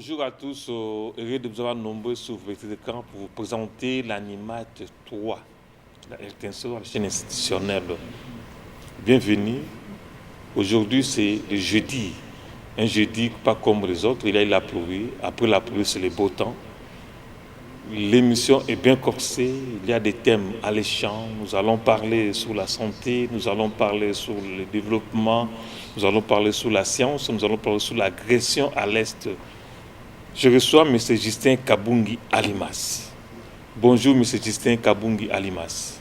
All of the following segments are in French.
Bonjour à tous, heureux de vous avoir nombreux sur votre écran pour vous présenter l'Animat 3, la RTNC, la chaîne institutionnelle. Bienvenue. Aujourd'hui, c'est le jeudi. Un jeudi pas comme les autres, il y a eu la pluie. Après la pluie, c'est le beau temps. L'émission est bien corsée, il y a des thèmes alléchants. Nous allons parler sur la santé, nous allons parler sur le développement, nous allons parler sur la science, nous allons parler sur l'agression à l'Est. Je reçois M. Justin Kabungi Alimas. Bonjour M. Justin Kabungi Alimas.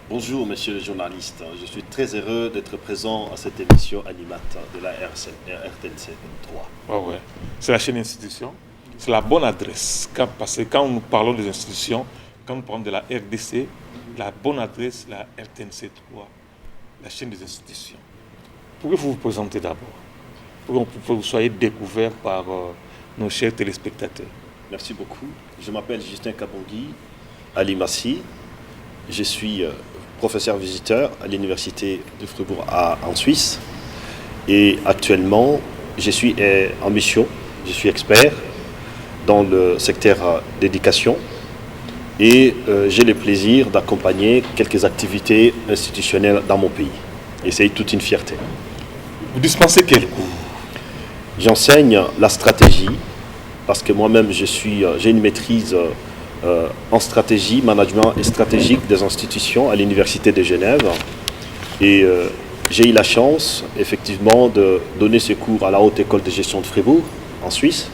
Bonjour monsieur le journaliste, je suis très heureux d'être présent à cette émission Animat de la RTNC 3. Ah ouais. C'est la chaîne institution, c'est la bonne adresse. Parce que quand nous parlons des institutions, quand nous parlons de la RDC, la bonne adresse, la RTNC 3, la chaîne des institutions. Pouvez-vous vous présenter d'abord pour que vous soyez découvert par nos chers téléspectateurs? Merci beaucoup. Je m'appelle Justin Kabungi Alimassi. Je suis professeur visiteur à l'université de Fribourg en Suisse. Et actuellement, je suis en mission. Je suis expert dans le secteur d'éducation. Et j'ai le plaisir d'accompagner quelques activités institutionnelles dans mon pays. Et c'est toute une fierté. Vous dispensez quel cours? J'enseigne la stratégie, parce que moi-même j'ai une maîtrise en stratégie, management et stratégique des institutions à l'Université de Genève. Et j'ai eu la chance, effectivement, de donner ce cours à la Haute École de Gestion de Fribourg, en Suisse.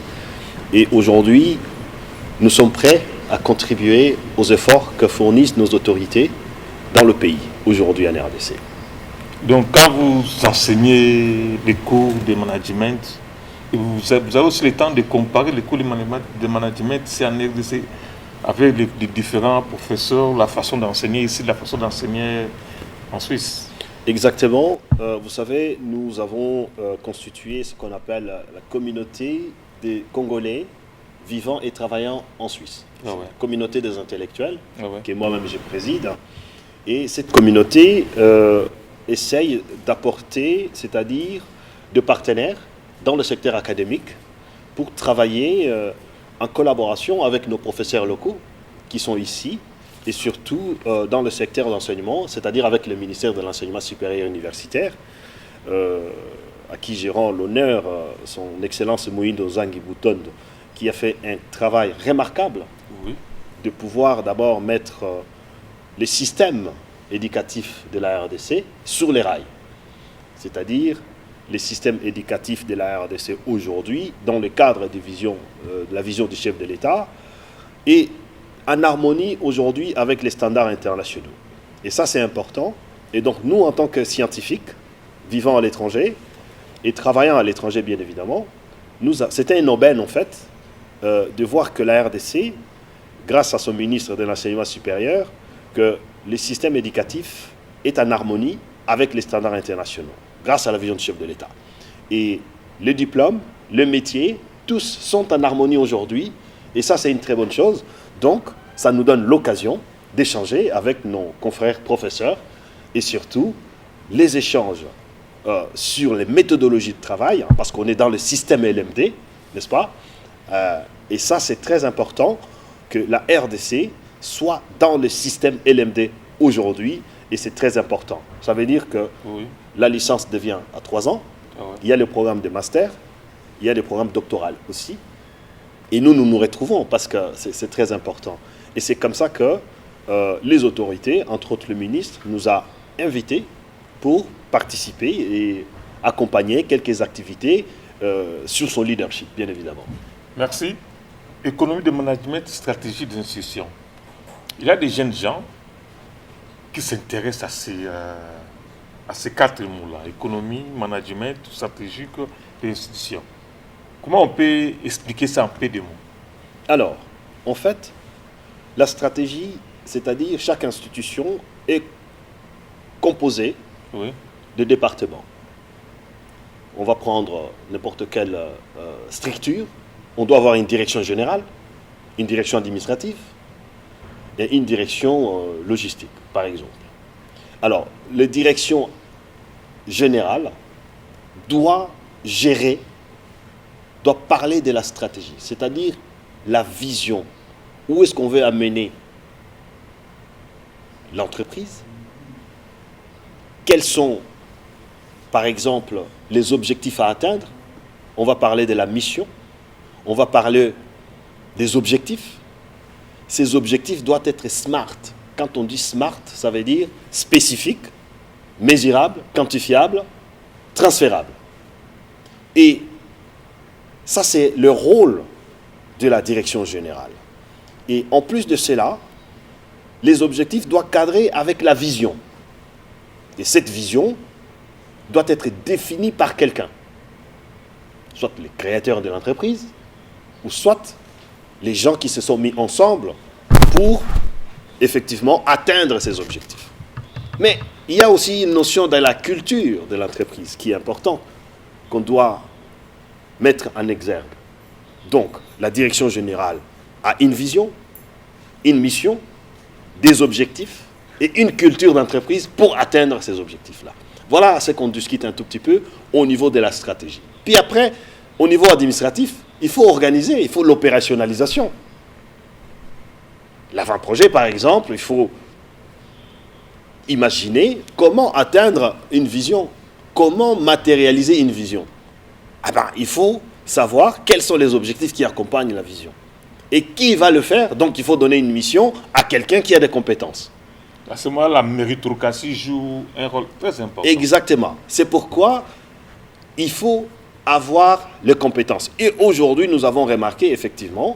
Et aujourd'hui, nous sommes prêts à contribuer aux efforts que fournissent nos autorités dans le pays, aujourd'hui en RDC. Donc, quand vous enseignez les cours de management, vous avez aussi le temps de comparer les cours de management ici en RDC avec les différents professeurs, la façon d'enseigner ici, la façon d'enseigner en Suisse. Exactement. Vous savez, nous avons constitué ce qu'on appelle la communauté des Congolais vivant et travaillant en Suisse. Ah ouais. Communauté des intellectuels, Ouais. que moi-même je préside. Et cette communauté essaye d'apporter, c'est-à-dire de partenaires dans le secteur académique pour travailler en collaboration avec nos professeurs locaux qui sont ici et surtout dans le secteur d'enseignement, c'est-à-dire avec le ministère de l'Enseignement supérieur universitaire, à qui j'ai rend l'honneur, son Excellence Moïdo Zangi Boutondo, qui a fait un travail remarquable de pouvoir d'abord mettre les systèmes éducatifs de la RDC sur les rails, c'est-à-dire les systèmes éducatifs de la RDC aujourd'hui, dans le cadre de la vision du chef de l'État, et en harmonie aujourd'hui avec les standards internationaux. Et ça, c'est important. Et donc, nous, en tant que scientifiques, vivant à l'étranger, et travaillant à l'étranger, bien évidemment, c'était une aubaine, en fait, de voir que la RDC, grâce à son ministre de l'Enseignement supérieur, que le système éducatif est en harmonie avec les standards internationaux, grâce à la vision du chef de l'État. Et le diplôme, le métier, tous sont en harmonie aujourd'hui. Et ça, c'est une très bonne chose. Donc, ça nous donne l'occasion d'échanger avec nos confrères professeurs et surtout les échanges sur les méthodologies de travail, parce qu'on est dans le système LMD, n'est-ce pas? Et ça, c'est très important que la RDC soit dans le système LMD aujourd'hui. Et c'est très important. Ça veut dire que la licence devient à 3 ans. Il y a le programme de master, il y a le programme doctoral aussi. Et nous nous retrouvons parce que c'est très important. Et c'est comme ça que les autorités, entre autres le ministre, nous a invités pour participer et accompagner quelques activités sur son leadership, bien évidemment. Merci. Économie de management, stratégie des institutions. Il y a des jeunes gens qui s'intéressent à ces 4 mots-là, économie, management, stratégique et institutions. Comment on peut expliquer ça en peu de mots? Alors, en fait, la stratégie, c'est-à-dire chaque institution est composée de départements. On va prendre n'importe quelle structure. On doit avoir une direction générale, une direction administrative, et une direction logistique, par exemple. Alors, la direction générale doit gérer doit parler de la stratégie, c'est-à-dire la vision. Où est-ce qu'on veut amener l'entreprise? Quels sont, par exemple, les objectifs à atteindre? On va parler de la mission, on va parler des objectifs. Ces objectifs doivent être smart. Quand on dit smart, ça veut dire spécifique, mesurable, quantifiable, transférable. Et ça, c'est le rôle de la direction générale. Et en plus de cela, les objectifs doivent cadrer avec la vision. Et cette vision doit être définie par quelqu'un. Soit les créateurs de l'entreprise, ou soit les gens qui se sont mis ensemble pour effectivement atteindre ces objectifs. Mais il y a aussi une notion dans la culture de l'entreprise qui est importante, qu'on doit mettre en exergue. Donc, la direction générale a une vision, une mission, des objectifs et une culture d'entreprise pour atteindre ces objectifs-là. Voilà ce qu'on discute un tout petit peu au niveau de la stratégie. Puis après, au niveau administratif, il faut organiser, il faut l'opérationnalisation. L'avant-projet, par exemple, il faut imaginer comment atteindre une vision, comment matérialiser une vision. Il faut savoir quels sont les objectifs qui accompagnent la vision. Et qui va le faire? Donc il faut donner une mission à quelqu'un qui a des compétences. À ce moment-là, la méritocratie joue un rôle très important. Exactement. C'est pourquoi il faut avoir les compétences. Et aujourd'hui, nous avons remarqué effectivement,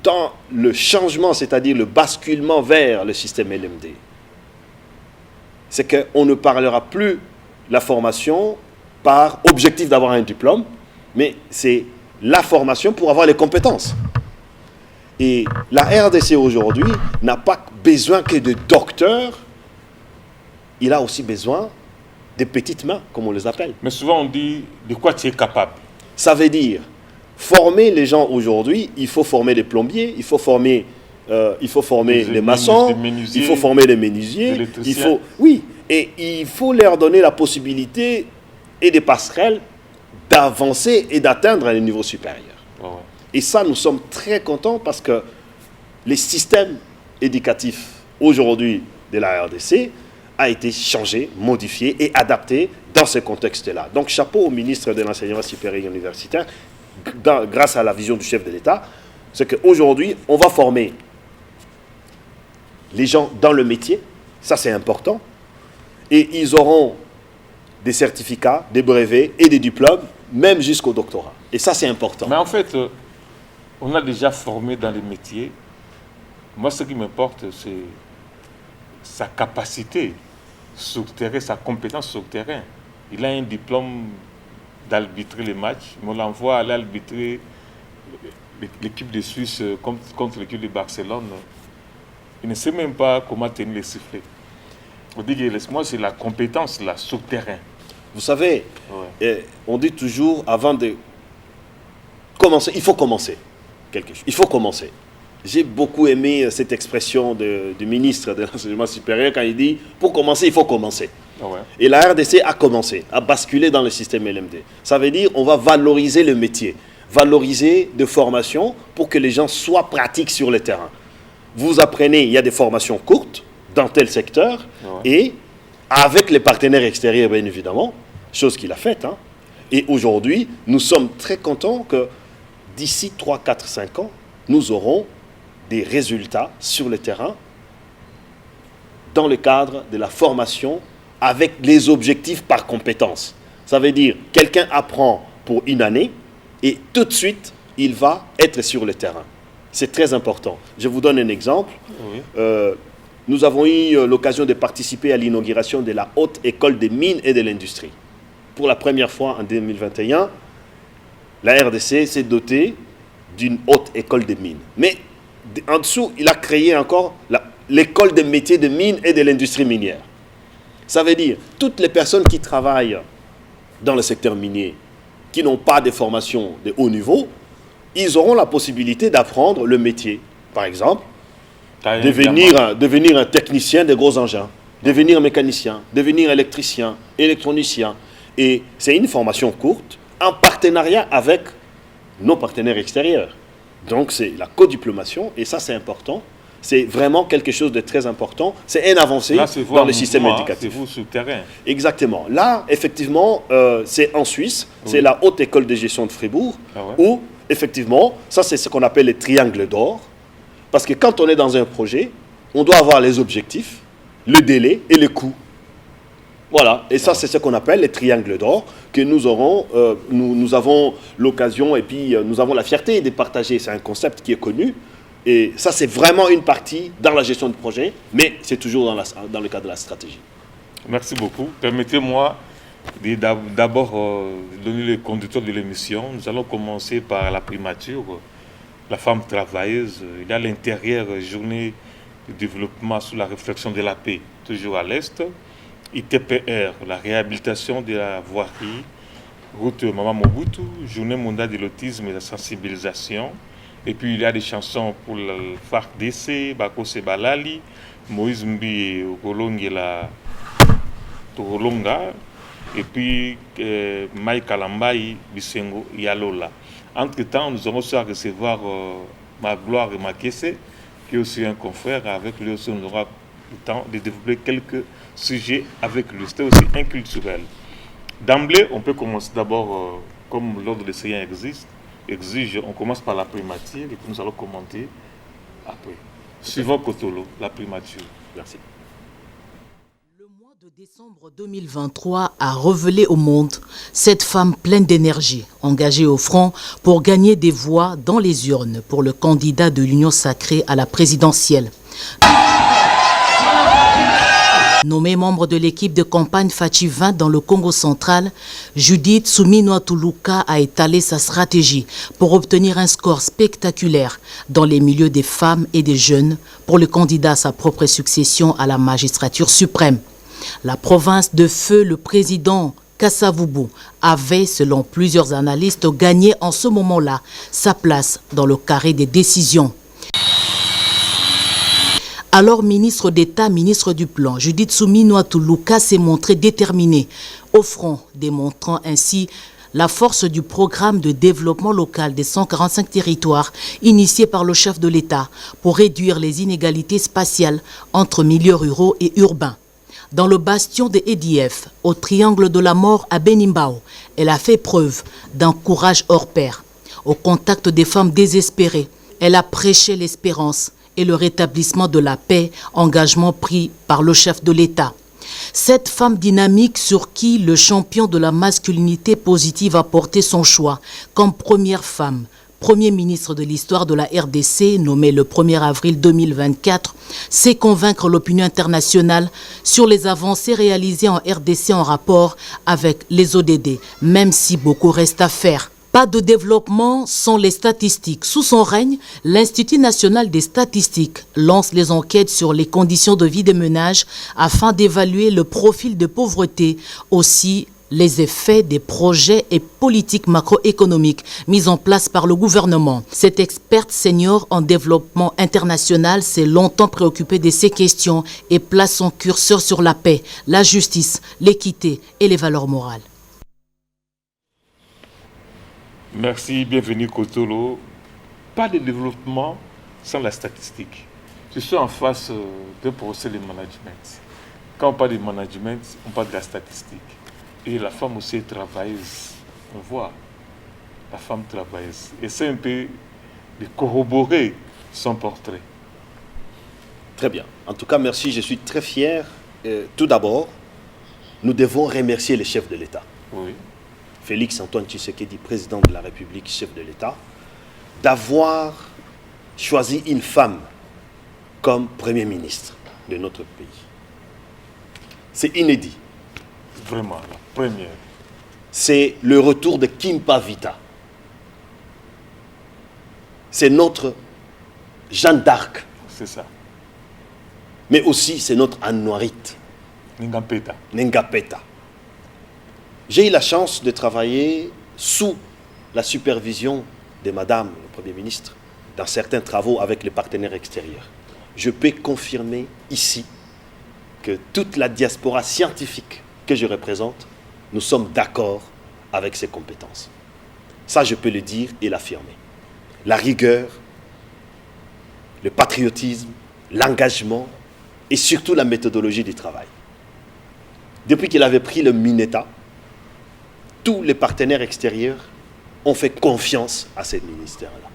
dans le changement, c'est-à-dire le basculement vers le système LMD, c'est qu'on ne parlera plus la formation par objectif d'avoir un diplôme, mais c'est la formation pour avoir les compétences. Et la RDC aujourd'hui n'a pas besoin que de docteurs, il a aussi besoin de petites mains, comme on les appelle. Mais souvent on dit de quoi tu es capable. Ça veut dire, former les gens aujourd'hui, il faut former les plombiers, il faut former les maçons, il faut former les menuisiers, oui, et il faut leur donner la possibilité et des passerelles d'avancer et d'atteindre un niveau supérieur. Oh ouais. Et ça, nous sommes très contents parce que les systèmes éducatifs aujourd'hui de la RDC a été changé, modifié et adapté dans ce contexte-là. Donc, chapeau au ministre de l'Enseignement supérieur et universitaire, grâce à la vision du chef de l'État, c'est qu'aujourd'hui, on va former les gens dans le métier, ça c'est important, et ils auront des certificats, des brevets et des diplômes, même jusqu'au doctorat. Et ça c'est important. Mais en fait, on a déjà formé dans les métiers. Moi, ce qui m'importe, c'est sa capacité sur le terrain, sa compétence sur le terrain. Il a un diplôme d'arbitrer les matchs, mais on l'envoie aller arbitrer l'équipe de Suisse contre l'équipe de Barcelone. Il ne sait même pas comment tenir les sifflets. On dit que moi, c'est la compétence là, sur le terrain. Vous savez, Ouais. on dit toujours, avant de commencer, il faut commencer quelque chose. Il faut commencer. J'ai beaucoup aimé cette expression du ministre de l'Enseignement supérieur quand il dit, pour commencer, il faut commencer. Ouais. Et la RDC a commencé, à basculer dans le système LMD. Ça veut dire on va valoriser le métier, valoriser des formations pour que les gens soient pratiques sur le terrain. Vous apprenez, il y a des formations courtes dans tel secteur, et avec les partenaires extérieurs, bien évidemment, chose qu'il a faite. Hein. Et aujourd'hui, nous sommes très contents que d'ici 3, 4, 5 ans, nous aurons des résultats sur le terrain dans le cadre de la formation avec les objectifs par compétence. Ça veut dire, quelqu'un apprend pour une année et tout de suite, il va être sur le terrain. C'est très important. Je vous donne un exemple. Oui. Nous avons eu l'occasion de participer à l'inauguration de la Haute École des Mines et de l'Industrie. Pour la première fois en 2021, la RDC s'est dotée d'une Haute École des Mines. Mais en dessous, il a créé encore l'école des métiers de mines et de l'industrie minière. Ça veut dire, toutes les personnes qui travaillent dans le secteur minier, qui n'ont pas de formation de haut niveau, ils auront la possibilité d'apprendre le métier. Par exemple, devenir un technicien de gros engins, devenir mécanicien, devenir électronicien. Et c'est une formation courte, en partenariat avec nos partenaires extérieurs. Donc c'est la codiplomation, et ça c'est important. C'est vraiment quelque chose de très important. C'est une avancée là, dans le système éducatif. C'est vous sur le terrain. Exactement. Là, effectivement, c'est en Suisse, oui. C'est la Haute École de Gestion de Fribourg, où, effectivement, ça c'est ce qu'on appelle les triangles d'or. Parce que quand on est dans un projet, on doit avoir les objectifs, le délai et le coût. Voilà, et ça c'est ce qu'on appelle les triangles d'or, que nous aurons, nous avons l'occasion et puis nous avons la fierté de partager. C'est un concept qui est connu. Et ça, c'est vraiment une partie dans la gestion de projet, mais c'est toujours dans le cadre de la stratégie. Merci beaucoup. Permettez-moi d'abord donner le conducteur de l'émission. Nous allons commencer par la primature, la femme travailleuse. Il y a l'intérieur, journée de développement sous la réflexion de la paix, toujours à l'Est. ITPR, la réhabilitation de la voirie, route Maman Mobutu, journée mondiale de l'autisme et de la sensibilisation. Et puis il y a des chansons pour le FARC-DC, Bako Sebalali, Moïse Mbi Okolongela Torolonga, et puis Mai Kalambai Bisengo Yalola. Entre-temps, nous aurons aussi à recevoir Magloire et Makese, qui est aussi un confrère. Avec lui aussi, on aura le temps de développer quelques sujets avec lui. C'était aussi inculturel. D'emblée, on peut commencer d'abord, comme l'ordre des séances exige, on commence par la primature et puis nous allons commenter après. Suivant Kotolo, la primature. Merci. Le mois de décembre 2023 a révélé au monde cette femme pleine d'énergie, engagée au front pour gagner des voix dans les urnes pour le candidat de l'Union sacrée à la présidentielle. Nommée membre de l'équipe de campagne Fachi 20 dans le Congo central, Judith Suminwa-Tuluka a étalé sa stratégie pour obtenir un score spectaculaire dans les milieux des femmes et des jeunes pour le candidat à sa propre succession à la magistrature suprême. La province de feu, le président Kassavubu avait, selon plusieurs analystes, gagné en ce moment-là sa place dans le carré des décisions. Alors ministre d'État, ministre du Plan, Judith Suminwa-Tuluka s'est montrée déterminée au front, démontrant ainsi la force du programme de développement local des 145 territoires initié par le chef de l'État pour réduire les inégalités spatiales entre milieux ruraux et urbains. Dans le bastion de EDF, au triangle de la mort à Benimbao, elle a fait preuve d'un courage hors pair. Au contact des femmes désespérées, elle a prêché l'espérance et le rétablissement de la paix, engagement pris par le chef de l'État. Cette femme dynamique sur qui le champion de la masculinité positive a porté son choix comme première femme, Premier ministre de l'histoire de la RDC, nommé le 1er avril 2024, sait convaincre l'opinion internationale sur les avancées réalisées en RDC en rapport avec les ODD, même si beaucoup reste à faire. Pas de développement sans les statistiques. Sous son règne, l'Institut national des statistiques lance les enquêtes sur les conditions de vie des ménages afin d'évaluer le profil de pauvreté, aussi les effets des projets et politiques macroéconomiques mis en place par le gouvernement. Cette experte senior en développement international s'est longtemps préoccupée de ces questions et place son curseur sur la paix, la justice, l'équité et les valeurs morales. Merci, bienvenue Kotolo. Pas de développement sans la statistique. Je suis en face d'un procès de management. Quand on parle de management, on parle de la statistique. Et la femme aussi est travailleuse. On voit la femme travailleuse. Et c'est un peu de corroborer son portrait. Très bien. En tout cas, merci. Je suis très fier. Tout d'abord, nous devons remercier le chef de l'État. Oui. Félix Antoine Tshisekedi, président de la République, chef de l'État, d'avoir choisi une femme comme Premier ministre de notre pays. C'est inédit. Vraiment, la première. C'est le retour de Kimpa Vita. C'est notre Jeanne d'Arc. C'est ça. Mais aussi, c'est notre Anouarit. Ngapeta. Ngapeta. J'ai eu la chance de travailler sous la supervision de Madame le Premier ministre dans certains travaux avec les partenaires extérieurs. Je peux confirmer ici que toute la diaspora scientifique que je représente, nous sommes d'accord avec ses compétences. Ça, je peux le dire et l'affirmer. La rigueur, le patriotisme, l'engagement et surtout la méthodologie du travail. Depuis qu'il avait pris le Mineta, tous les partenaires extérieurs ont fait confiance à ce ministère-là.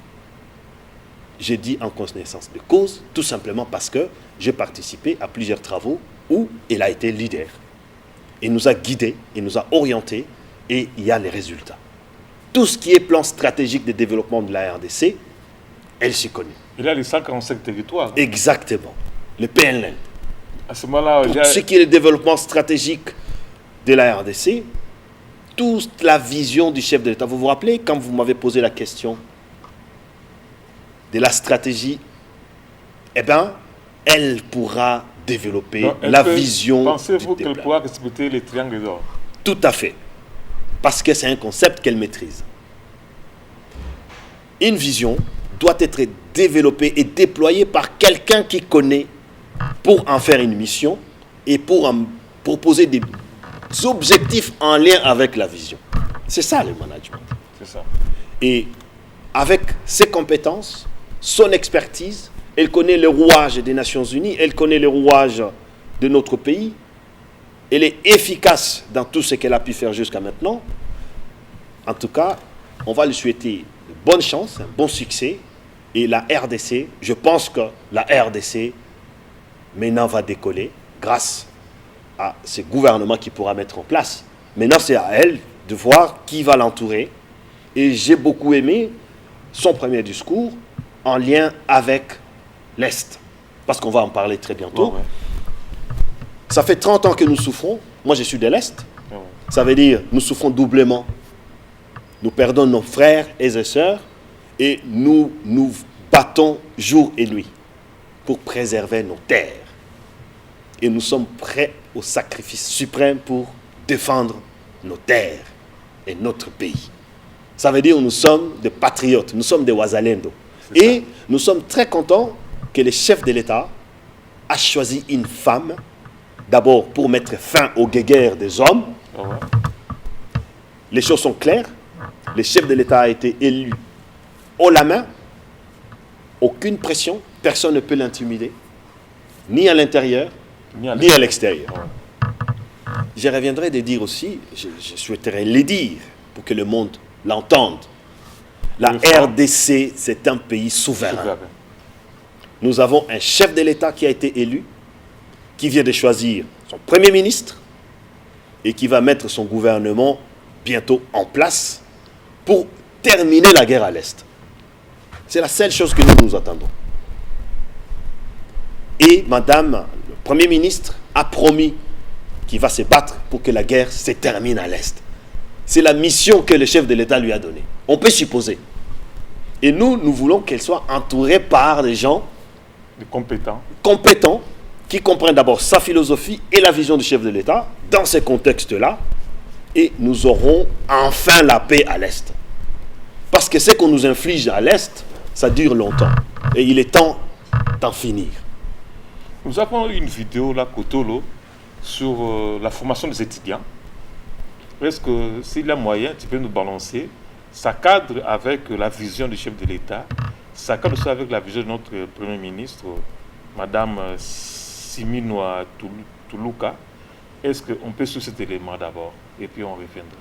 J'ai dit en connaissance de cause, tout simplement parce que j'ai participé à plusieurs travaux où il a été leader. Il nous a guidés, il nous a orientés et il y a les résultats. Tout ce qui est plan stratégique de développement de la RDC, elle s'y connaît. Il y a les 145 territoires. Exactement. Le PNL. À ce moment-là, Pour ce qui est le développement stratégique de la RDC, toute la vision du chef de l'État. Vous vous rappelez quand vous m'avez posé la question de la stratégie, eh bien, elle pourra développer donc, la vision. Pensez-vous qu'elle pourra respecter les triangles d'or? Tout à fait. Parce que c'est un concept qu'elle maîtrise. Une vision doit être développée et déployée par quelqu'un qui connaît pour en faire une mission et pour en proposer des objectifs en lien avec la vision. C'est ça le management. C'est ça. Et avec ses compétences, son expertise, elle connaît les rouages des Nations Unies, elle connaît les rouages de notre pays, elle est efficace dans tout ce qu'elle a pu faire jusqu'à maintenant. En tout cas, on va lui souhaiter de bonnes chances, un bon succès. Et la RDC, je pense que la RDC maintenant va décoller grâce à ce gouvernement qui pourra mettre en place. Maintenant, c'est à elle de voir qui va l'entourer. Et j'ai beaucoup aimé son premier discours en lien avec l'Est. Parce qu'on va en parler très bientôt. Ouais. Ça fait 30 ans que nous souffrons. Moi, je suis de l'Est. Ouais. Ça veut dire nous souffrons doublement. Nous perdons nos frères et sœurs et nous nous battons jour et nuit pour préserver nos terres. Et nous sommes prêts au sacrifice suprême pour défendre nos terres et notre pays. Ça veut dire que nous sommes des patriotes, nous sommes des Wazalendo. Et nous sommes très contents que le chef de l'État a choisi une femme, d'abord pour mettre fin aux guéguerres des hommes. Ouais. Les choses sont claires. Le chef de l'État a été élu haut la main. Aucune pression, personne ne peut l'intimider, ni à l'intérieur, ni à l'extérieur. Ouais. Je reviendrai de dire aussi, je souhaiterais le dire pour que le monde l'entende. La RDC, c'est un pays souverain. Nous avons un chef de l'État qui a été élu, qui vient de choisir son Premier ministre et qui va mettre son gouvernement bientôt en place pour terminer la guerre à l'Est. C'est la seule chose que nous attendons. Et Madame le Premier ministre a promis qu'il va se battre pour que la guerre se termine à l'Est. C'est la mission que le chef de l'État lui a donnée. On peut supposer. Et nous voulons qu'elle soit entourée par des gens compétents, qui comprennent d'abord sa philosophie et la vision du chef de l'État dans ces contextes-là. Et nous aurons enfin la paix à l'Est. Parce que ce qu'on nous inflige à l'Est, ça dure longtemps. Et il est temps d'en finir. Nous avons une vidéo là, Kotolo, sur la formation des étudiants. Est-ce que s'il y a moyen, tu peux nous balancer? Ça cadre avec la vision du chef de l'État, ça cadre aussi avec la vision de notre Premier ministre, Madame Siminoa Toulouka. Est-ce qu'on peut suivre cet élément d'abord et puis on reviendra?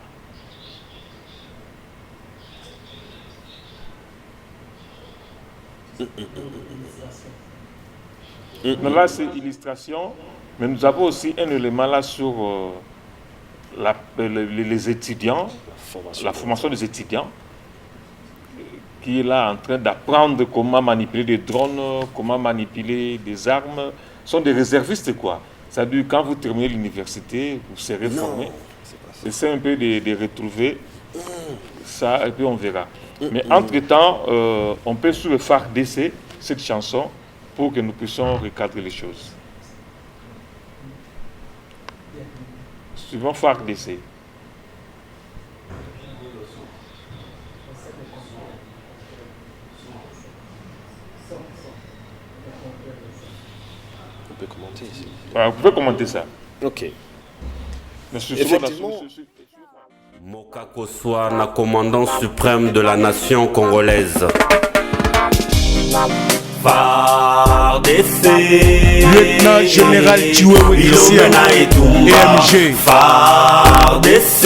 Là, c'est illustration, mais nous avons aussi un élément là sur les étudiants, la formation des étudiants, qui est là en train d'apprendre comment manipuler des drones, comment manipuler des armes. Ce sont des réservistes, quoi. C'est-à-dire, quand vous terminez l'université, vous serez formé. Essayez un peu de retrouver ça, et puis on verra. Mais entre-temps, on peut sur le phare d'essai cette chanson pour que nous puissions recadrer les choses. Suivant phare d'essai. On peut commenter ici. Vous pouvez commenter ça. Ok. Mais Effectivement. Mokako soit na commandant suprême de la nation congolaise. FARDC, lieutenant général Chiwewe Christian, EMG. FARDC,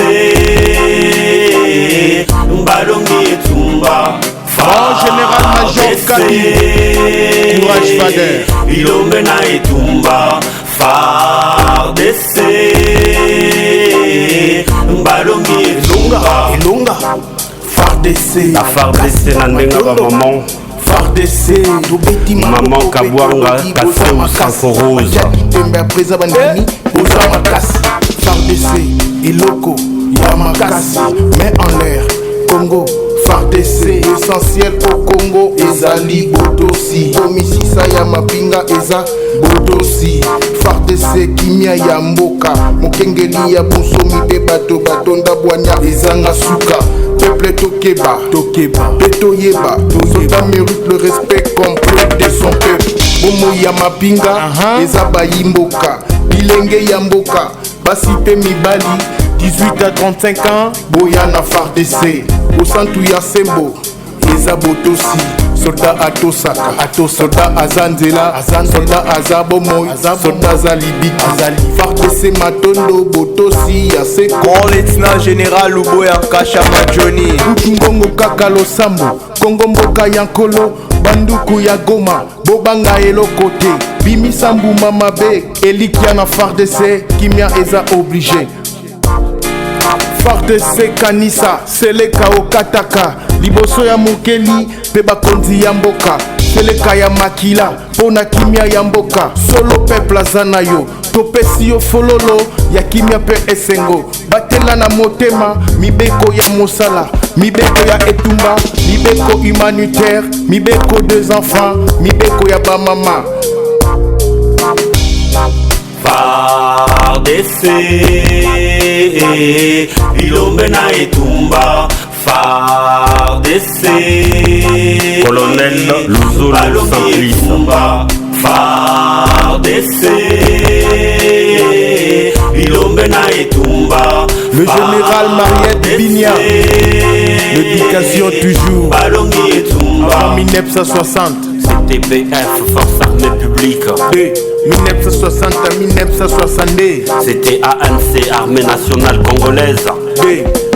Mbalongi Etumba. Général Major Kabi, courage Vader. Ilombena Etumba. FARDC, Mbalongi Etumba. Ilunga, FARDC. La FARDC na ndenga ba maman. FARDC, Maman Kabwanga, Kassem Sanforosa. FARDC, Iloko, Yamakasi, main en l'air, Congo. FARDC, essentiel au Congo, Ezali Botosi. Komisisa ya mapinga eza Botosi. FARDC, Kimia ya mboka, Mokengeli ya bonsomi pe bato batonda bwanya ezanga suka. Peuple Tokeba, Petoyeba, Soldat mérite le respect complet de son peuple. Bomo ya mapinga, Ezaba Yimboka, Bilenge Yamboka, Basite Mibali, 18 à 35 ans, Boyana FARDC, Osantu Yasembo, Ezabotosi, soldat Atosaka, soldat Azanzela, soldat Azabomoy, soldat Zalibi, FARDC Matondo, Botosi, Yaseko. Grand lieutenant général Uboya Kachama Johnny, Utungongo Kakalo Sambo, Kongo Mboka Yankolo, Banduku ya Goma, Bobanga Elokote, Bimi Sambu Mamabe, Elikiana FARDC, Kimia Eza obligé. FARDC Kanisa, Seleka Okataka, Liboso ya Mokeli, Pebakonzi ya Mboka, Seleka ya Makila, Pona Kimia ya Mboka, Solo peuple Zanayo, Topesi yo fololo, ya Kimia pe Esengo, Batela na motema, Mibeko ya Mosala, Mibeko ya Etumba, Mibeko humanitaire, Mibeko deux enfants, Mibeko ya Bamama. FARDC, Ilombena Etumba. FARDC, Colonel Luzolo Simplice. FARDC, Ilombena Etumba. Le général Mariette Bigna, l'éducation toujours. Avant 1960. TPF, Force Armée Publique. De 1960 à 1962. C'était ANC, Armée Nationale Congolaise. De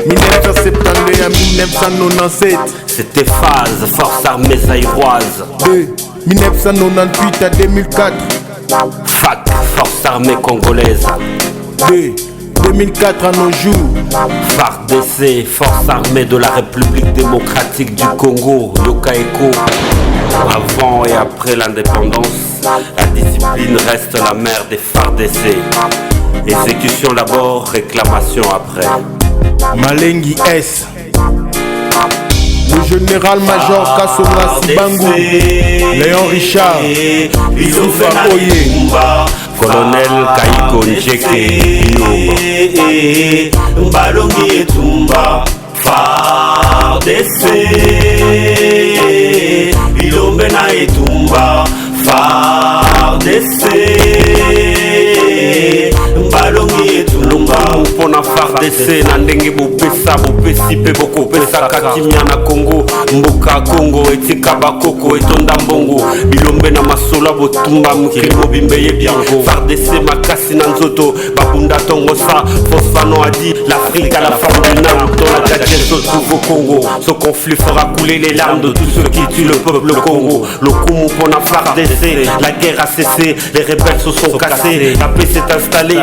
1972 à 1997. C'était Phase, Force Armée Zaïroise. De 1998 à 2004. FAC, Force Armée Congolaise. De 2004 à nos jours. FARDC, Force Armée de la République Démocratique du Congo, Yokaeko. Avant et après l'indépendance, la discipline reste la mère des FARDC. Exécution d'abord, réclamation après. Malengi S. Le général-major Kassonga Sibangu, Léon Richard, Youssoufa Oye, Colonel Kaiko Njeke Mbalongi Etumba. FARDC, Ilombena Etumba. FARDC, Mbalongi Etumba. Mpona FARDC na ndenge bopesa bopesi pe bokopesa kakimia na Congo. Mboka Congo etika bakoko etonda mbongo. Bilombe na masola botumba mukili mobimbe ye biango. FARDC makasi na nzoto babunda tongo sa. Fosfano a dit l'Afrique à la forme du Nord. Dans la Tchad se trouve au Congo. Ce conflit fera couler les larmes de tous ceux qui tuent le peuple Congo. Le Kumu pona FARDC, la guerre a cessé, les rebelles se sont cassés, la paix s'est installée.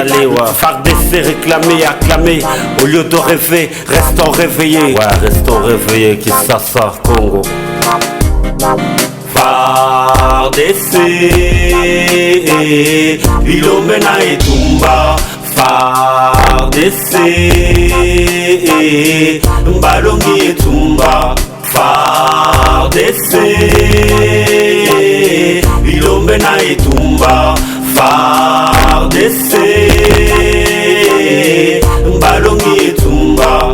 FARDC réclamé, acclamé, au lieu de rêver, restons réveillés. Ouais, restons réveillés, qui ça, Congo. FARDC, Ilombena Etumba. FARDC, Mbalongi Etumba. FARDC, Ilombena Etumba. FARDC, Mbalongi Etumba.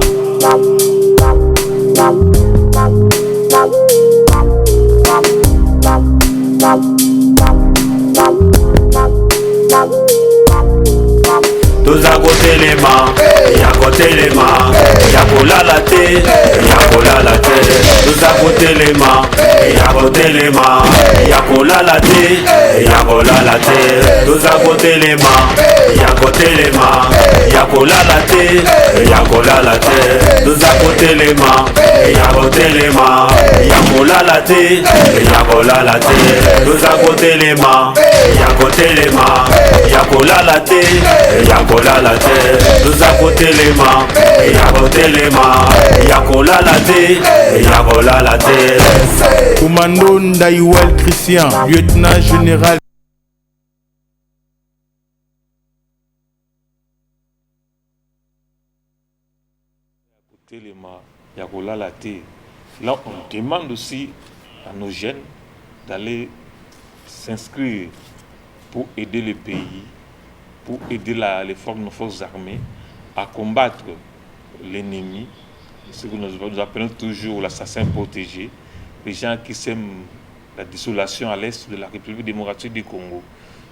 Toza kotelema, Yakotelema, Yakolalate, Yakolalate, Tozakotelema, Yakotelema, Yakolalate, Yakolalate, Tozakotelema, Yakotelema, Yakolalate, Yakolalate, Tozakotelema, Yakotelema, Yakolalate, Yakolalate, Tozakotelema, Yakotelema, Yakolalate, Yakolalate, Tozakotelema, Yakotelema, Yakolalate, Yakolalate. Commando Ndaïwel Christian, lieutenant général. Là, on demande aussi à nos jeunes d'aller s'inscrire pour aider le pays, pour aider nos forces armées à combattre l'ennemi, ce que nous appelons toujours l'assassin protégé, les gens qui sèment la désolation à l'est de la République démocratique du Congo.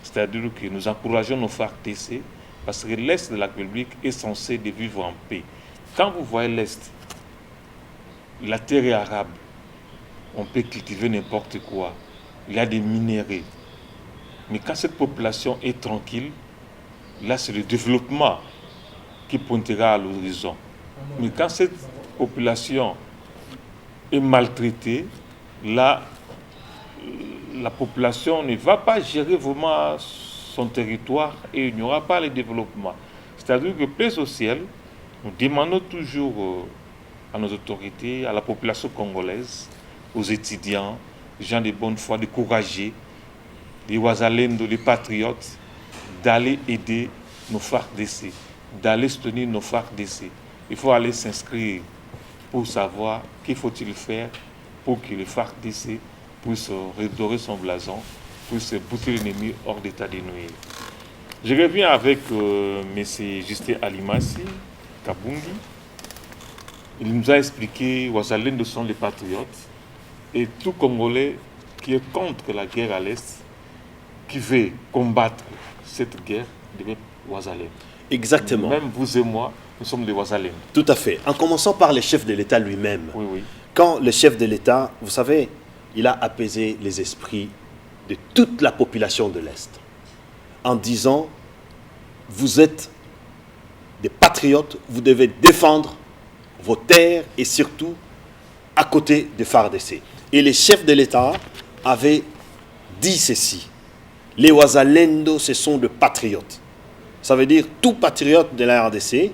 C'est-à-dire que nous encourageons nos FARDC parce que l'est de la République est censé de vivre en paix. Quand vous voyez l'est, la terre est arabe, on peut cultiver n'importe quoi, il y a des minéraux. Mais quand cette population est tranquille, là c'est le développement qui pointera à l'horizon. Mais quand cette population est maltraitée, là la population ne va pas gérer vraiment son territoire et il n'y aura pas le développement. C'est-à-dire que paix au ciel, nous demandons toujours à nos autorités, à la population congolaise, aux étudiants, les gens de bonne foi, de courageux, les Wazalendo, les patriotes, d'aller aider nos FARDC, d'aller soutenir nos FARDC. Il faut aller s'inscrire pour savoir qu'il faut-il faire pour que les FARDC puissent redorer son blason, puissent bouter l'ennemi hors d'état de nuire. Je reviens avec M. Justin Alimassi, Kabungi. Il nous a expliqué que Wazalendo sont les patriotes et tout Congolais qui est contre la guerre à l'Est, qui veut combattre cette guerre, devient Wazalendo. Exactement. Même vous et moi, nous sommes des Wazalendo. Tout à fait. En commençant par le chef de l'État lui-même. Oui, oui. Quand le chef de l'État, vous savez, il a apaisé les esprits de toute la population de l'Est en disant, vous êtes des patriotes, vous devez défendre vos terres et surtout à côté de FARDC. Et les chefs de l'État avaient dit ceci. Les Wazalendo, ce sont des patriotes. Ça veut dire tout patriote de la RDC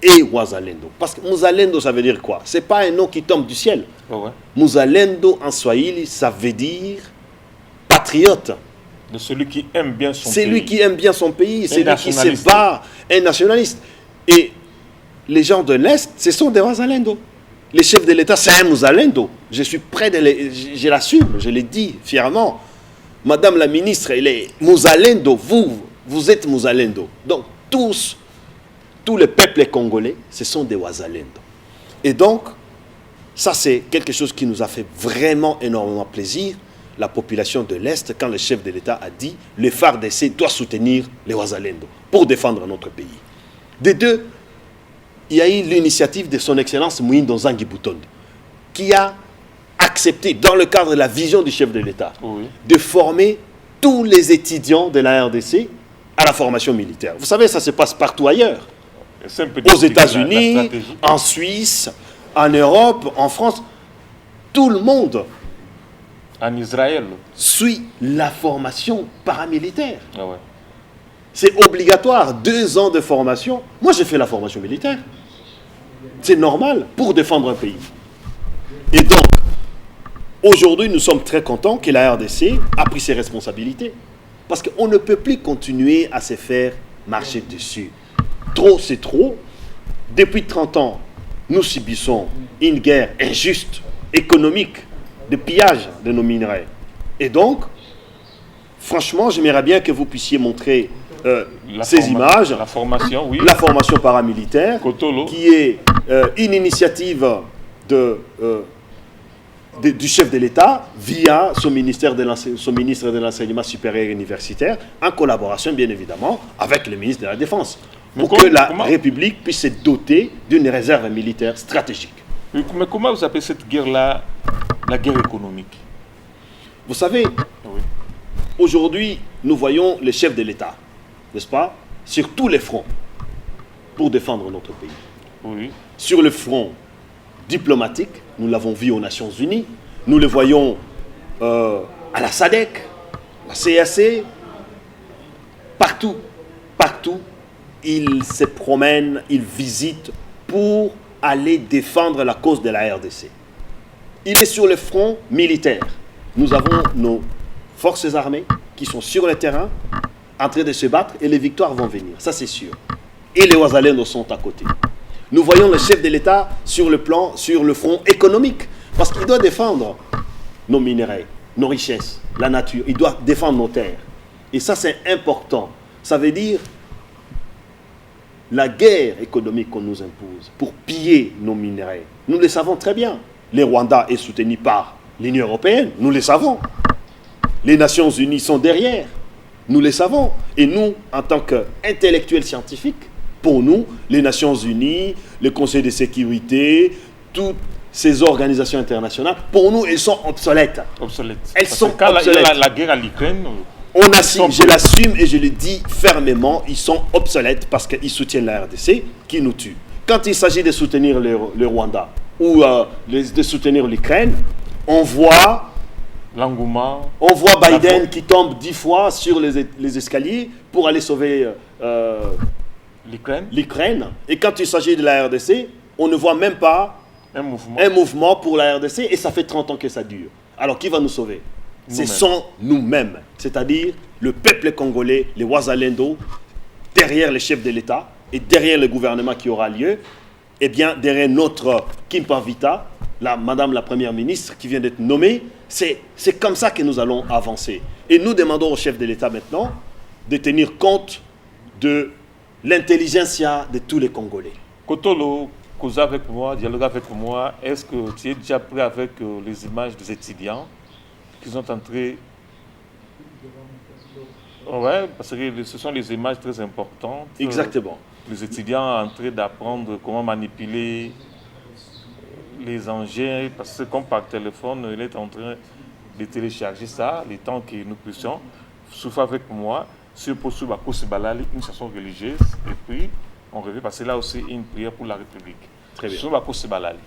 et Wazalendo. Parce que Muzalendo, ça veut dire quoi? Ce n'est pas un nom qui tombe du ciel. Oh ouais. Muzalendo en Swahili, ça veut dire patriote. De celui qui aime bien son pays. C'est lui qui aime bien son pays, c'est lui qui se bat, un nationaliste. Et les gens de l'Est, ce sont des Wazalendo. Les chefs de l'État, c'est un Muzalendo. Je suis prêt de je l'assume, je l'ai dit fièrement. Madame la ministre, elle est Muzalendo, vous êtes Muzalendo. Donc, tous les peuples congolais, ce sont des Wazalendo. Et donc, ça c'est quelque chose qui nous a fait vraiment énormément plaisir, la population de l'Est, quand le chef de l'État a dit « Le FARDC doit soutenir les Wazalendo pour défendre notre pays ». Des deux, il y a eu l'initiative de son Excellence Moïndo Nzangi Boutondo, qui a accepté, dans le cadre de la vision du chef de l'État, oui, de former tous les étudiants de la RDC à la formation militaire. Vous savez, ça se passe partout ailleurs. Aux États-Unis, en Suisse, en Europe, en France, tout le monde en Israël suit la formation paramilitaire. Ah ouais. C'est obligatoire, 2 ans de formation. Moi, j'ai fait la formation militaire. C'est normal pour défendre un pays. Et donc, aujourd'hui, nous sommes très contents que la RDC a pris ses responsabilités. Parce qu'on ne peut plus continuer à se faire marcher dessus. Trop, c'est trop. Depuis 30 ans, nous subissons une guerre injuste, économique, de pillage de nos minerais. Et donc, franchement, j'aimerais bien que vous puissiez montrer ces images. La formation, oui. La formation paramilitaire, Kotolo, qui est une initiative du chef de l'État via son ministre de l'Enseignement supérieur et universitaire, en collaboration, bien évidemment, avec le ministre de la Défense. Mais pour que la comment- République puisse se doter d'une réserve militaire stratégique. Mais comment vous appelez cette guerre-là la guerre économique? Vous savez, Oui. aujourd'hui, nous voyons les chefs de l'État, n'est-ce pas, sur tous les fronts pour défendre notre pays. Oui. Sur le front diplomatique, nous l'avons vu aux Nations Unies, nous le voyons à la SADC, la CAC, partout, ils se promènent, ils visitent pour aller défendre la cause de la RDC. Il est sur le front militaire. Nous avons nos forces armées qui sont sur le terrain, en train de se battre, et les victoires vont venir, ça c'est sûr. Et les Ouazalendo sont à côté. Nous voyons le chef de l'État sur le front économique, parce qu'il doit défendre nos minerais, nos richesses, la nature, il doit défendre nos terres. Et ça c'est important. Ça veut dire la guerre économique qu'on nous impose pour piller nos minerais. Nous le savons très bien. Le Rwanda est soutenu par l'Union européenne, nous le savons. Les Nations unies sont derrière, nous le savons. Et nous, en tant qu'intellectuels scientifiques, pour nous, les Nations unies, le Conseil de sécurité, toutes ces organisations internationales, pour nous, elles sont obsolètes. Obsolète. Elles Parce sont que quand il y obsolètes. a la guerre à l'Ukraine, On assume, je l'assume et je le dis fermement, ils sont obsolètes parce qu'ils soutiennent la RDC qui nous tue. Quand il s'agit de soutenir le Rwanda ou de soutenir l'Ukraine, on voit l'engouement. Biden qui tombe 10 fois sur les escaliers pour aller sauver l'Ukraine. Et quand il s'agit de la RDC, on ne voit même pas un mouvement pour la RDC et ça fait 30 ans que ça dure. Alors qui va nous sauver? Ce sont nous-mêmes, c'est-à-dire le peuple congolais, les Ouazalendo, derrière les chefs de l'État et derrière le gouvernement qui aura lieu, et bien derrière notre Kimpa Vita, Madame la Première ministre qui vient d'être nommée, c'est comme ça que nous allons avancer. Et nous demandons au chef de l'État maintenant de tenir compte de l'intelligentsia de tous les Congolais. Kotolo, causer avec moi, dialogue avec moi, est-ce que tu es déjà prêt avec les images des étudiants qui sont entrés? Ouais, parce que ce sont les images très importantes. Exactement. Les étudiants en train d'apprendre comment manipuler les engins, parce que comme par téléphone, il est en train de télécharger ça, le temps que nous puissions. Souffle avec moi, sur Posu Bakousi Balali, une chanson religieuse, et puis on revient, parce que là aussi une prière pour la République. Très bien. Sur Bakousi Balali.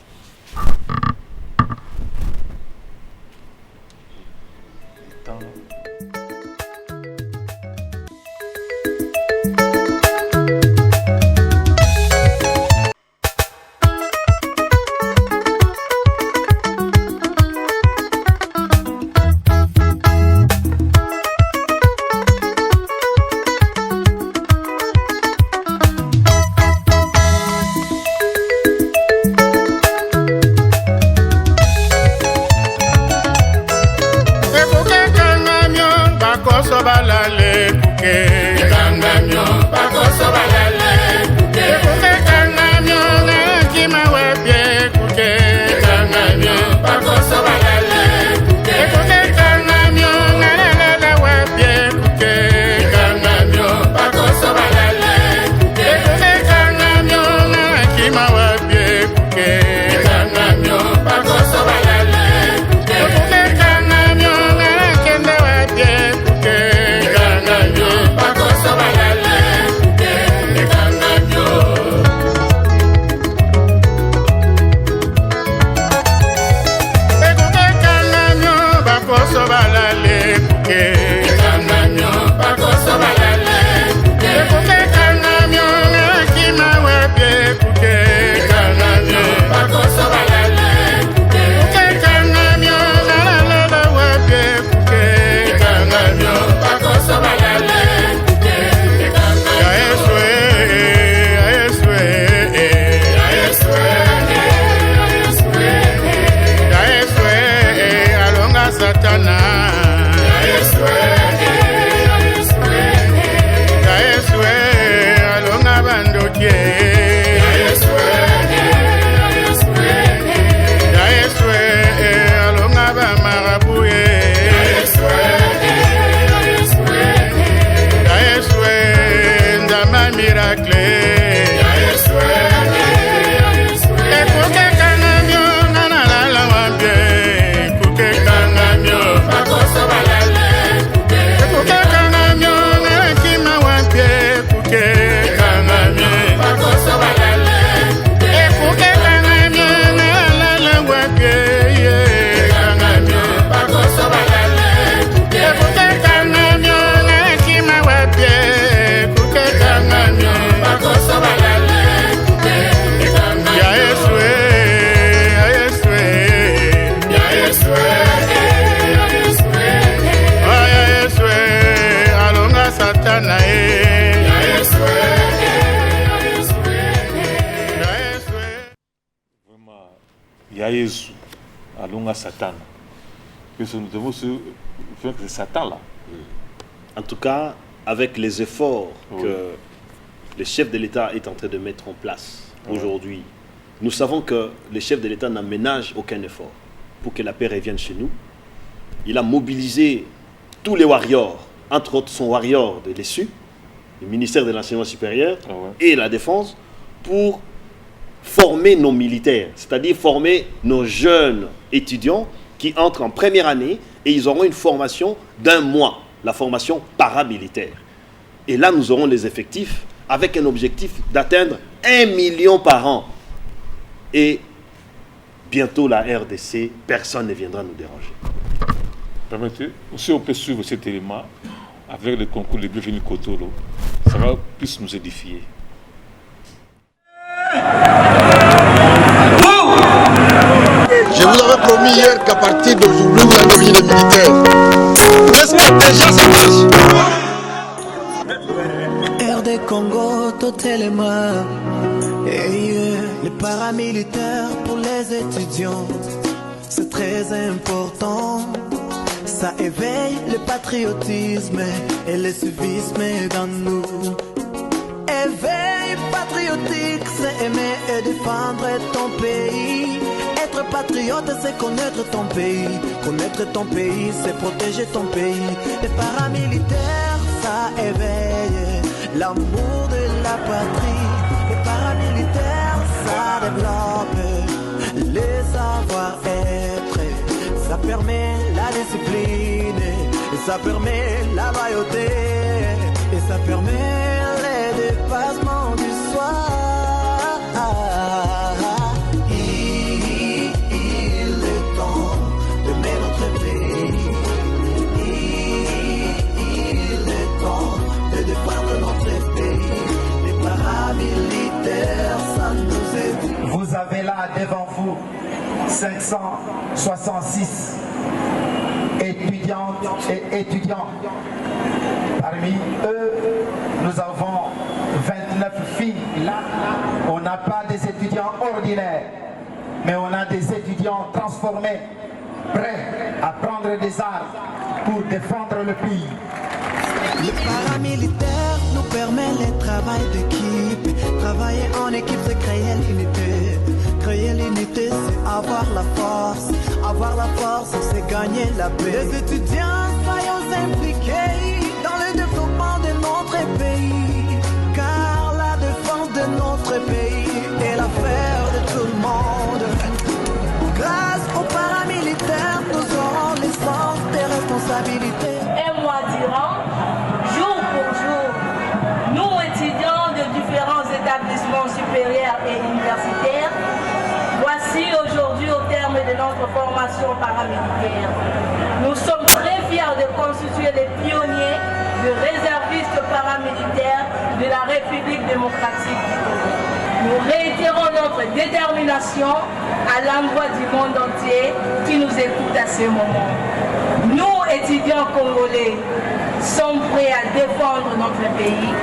il y a Jésus, allons à Satan. Que nous devons se faire que Satan là. En tout cas, avec les efforts que le chef de l'État est en train de mettre en place aujourd'hui, nous savons que le chef de l'État n'a ménage aucun effort pour que la paix revienne chez nous. Il a mobilisé tous les warriors, entre autres son warrior de l'ESSU, le ministère de l'Enseignement supérieur et la Défense, pour former nos militaires, c'est-à-dire former nos jeunes étudiants qui entrent en première année et ils auront une formation d'1 mois, la formation paramilitaire. Et là, nous aurons les effectifs avec un objectif d'atteindre 1 million par an. Et bientôt, la RDC, personne ne viendra nous déranger. Permettez, aussi on peut suivre cet élément avec le concours de Bienvenue Kotolo. Ça va plus nous édifier. Je vous avais promis hier qu'à partir d'aujourd'hui, vous allez devenir des militaires. Est-ce que déjà ça marche? RD Congo, Totelema. Les paramilitaires pour les étudiants, c'est très important. Ça éveille le patriotisme et le civisme dans nous. Éveil patriotique, c'est aimer et défendre ton pays. Être patriote, c'est connaître ton pays. Connaître ton pays, c'est protéger ton pays. Les paramilitaires, ça éveille l'amour de la patrie. Les paramilitaires, ça développe les savoir-être. Ça permet la discipline, et ça permet la loyauté, et ça permet les dépassements du soir. Il est temps d'aimer notre pays. Il est temps de défendre notre pays. Les paramilitaires, ça nous aide. Vous avez là devant vous 566 étudiantes et étudiants. Parmi eux, nous avons 29 filles. Là, on n'a pas des étudiants ordinaires, mais on a des étudiants transformés, prêts à prendre des armes pour défendre le pays. Les paramilitaires nous permettent le travail d'équipe. Travailler en équipe, c'est créer l'unité. Créer l'unité, c'est avoir la force. Avoir la force, c'est gagner la paix. Les étudiants, soyons impliqués dans le développement de notre pays. Car la défense de notre pays est l'affaire de tout le monde. Grâce aux paramilitaires, nous aurons le sens des responsabilités. Un mois durant, jour pour jour, nous étudiants de différents établissements supérieurs et universitaires, voici aujourd'hui au terme de notre formation paramilitaire. Nous sommes très fiers de constituer les pionniers de réservistes paramilitaires de la République démocratique du Congo. Nous réitérons notre détermination à l'endroit du monde entier qui nous écoute à ce moment. Nous, étudiants congolais, sommes prêts à défendre notre pays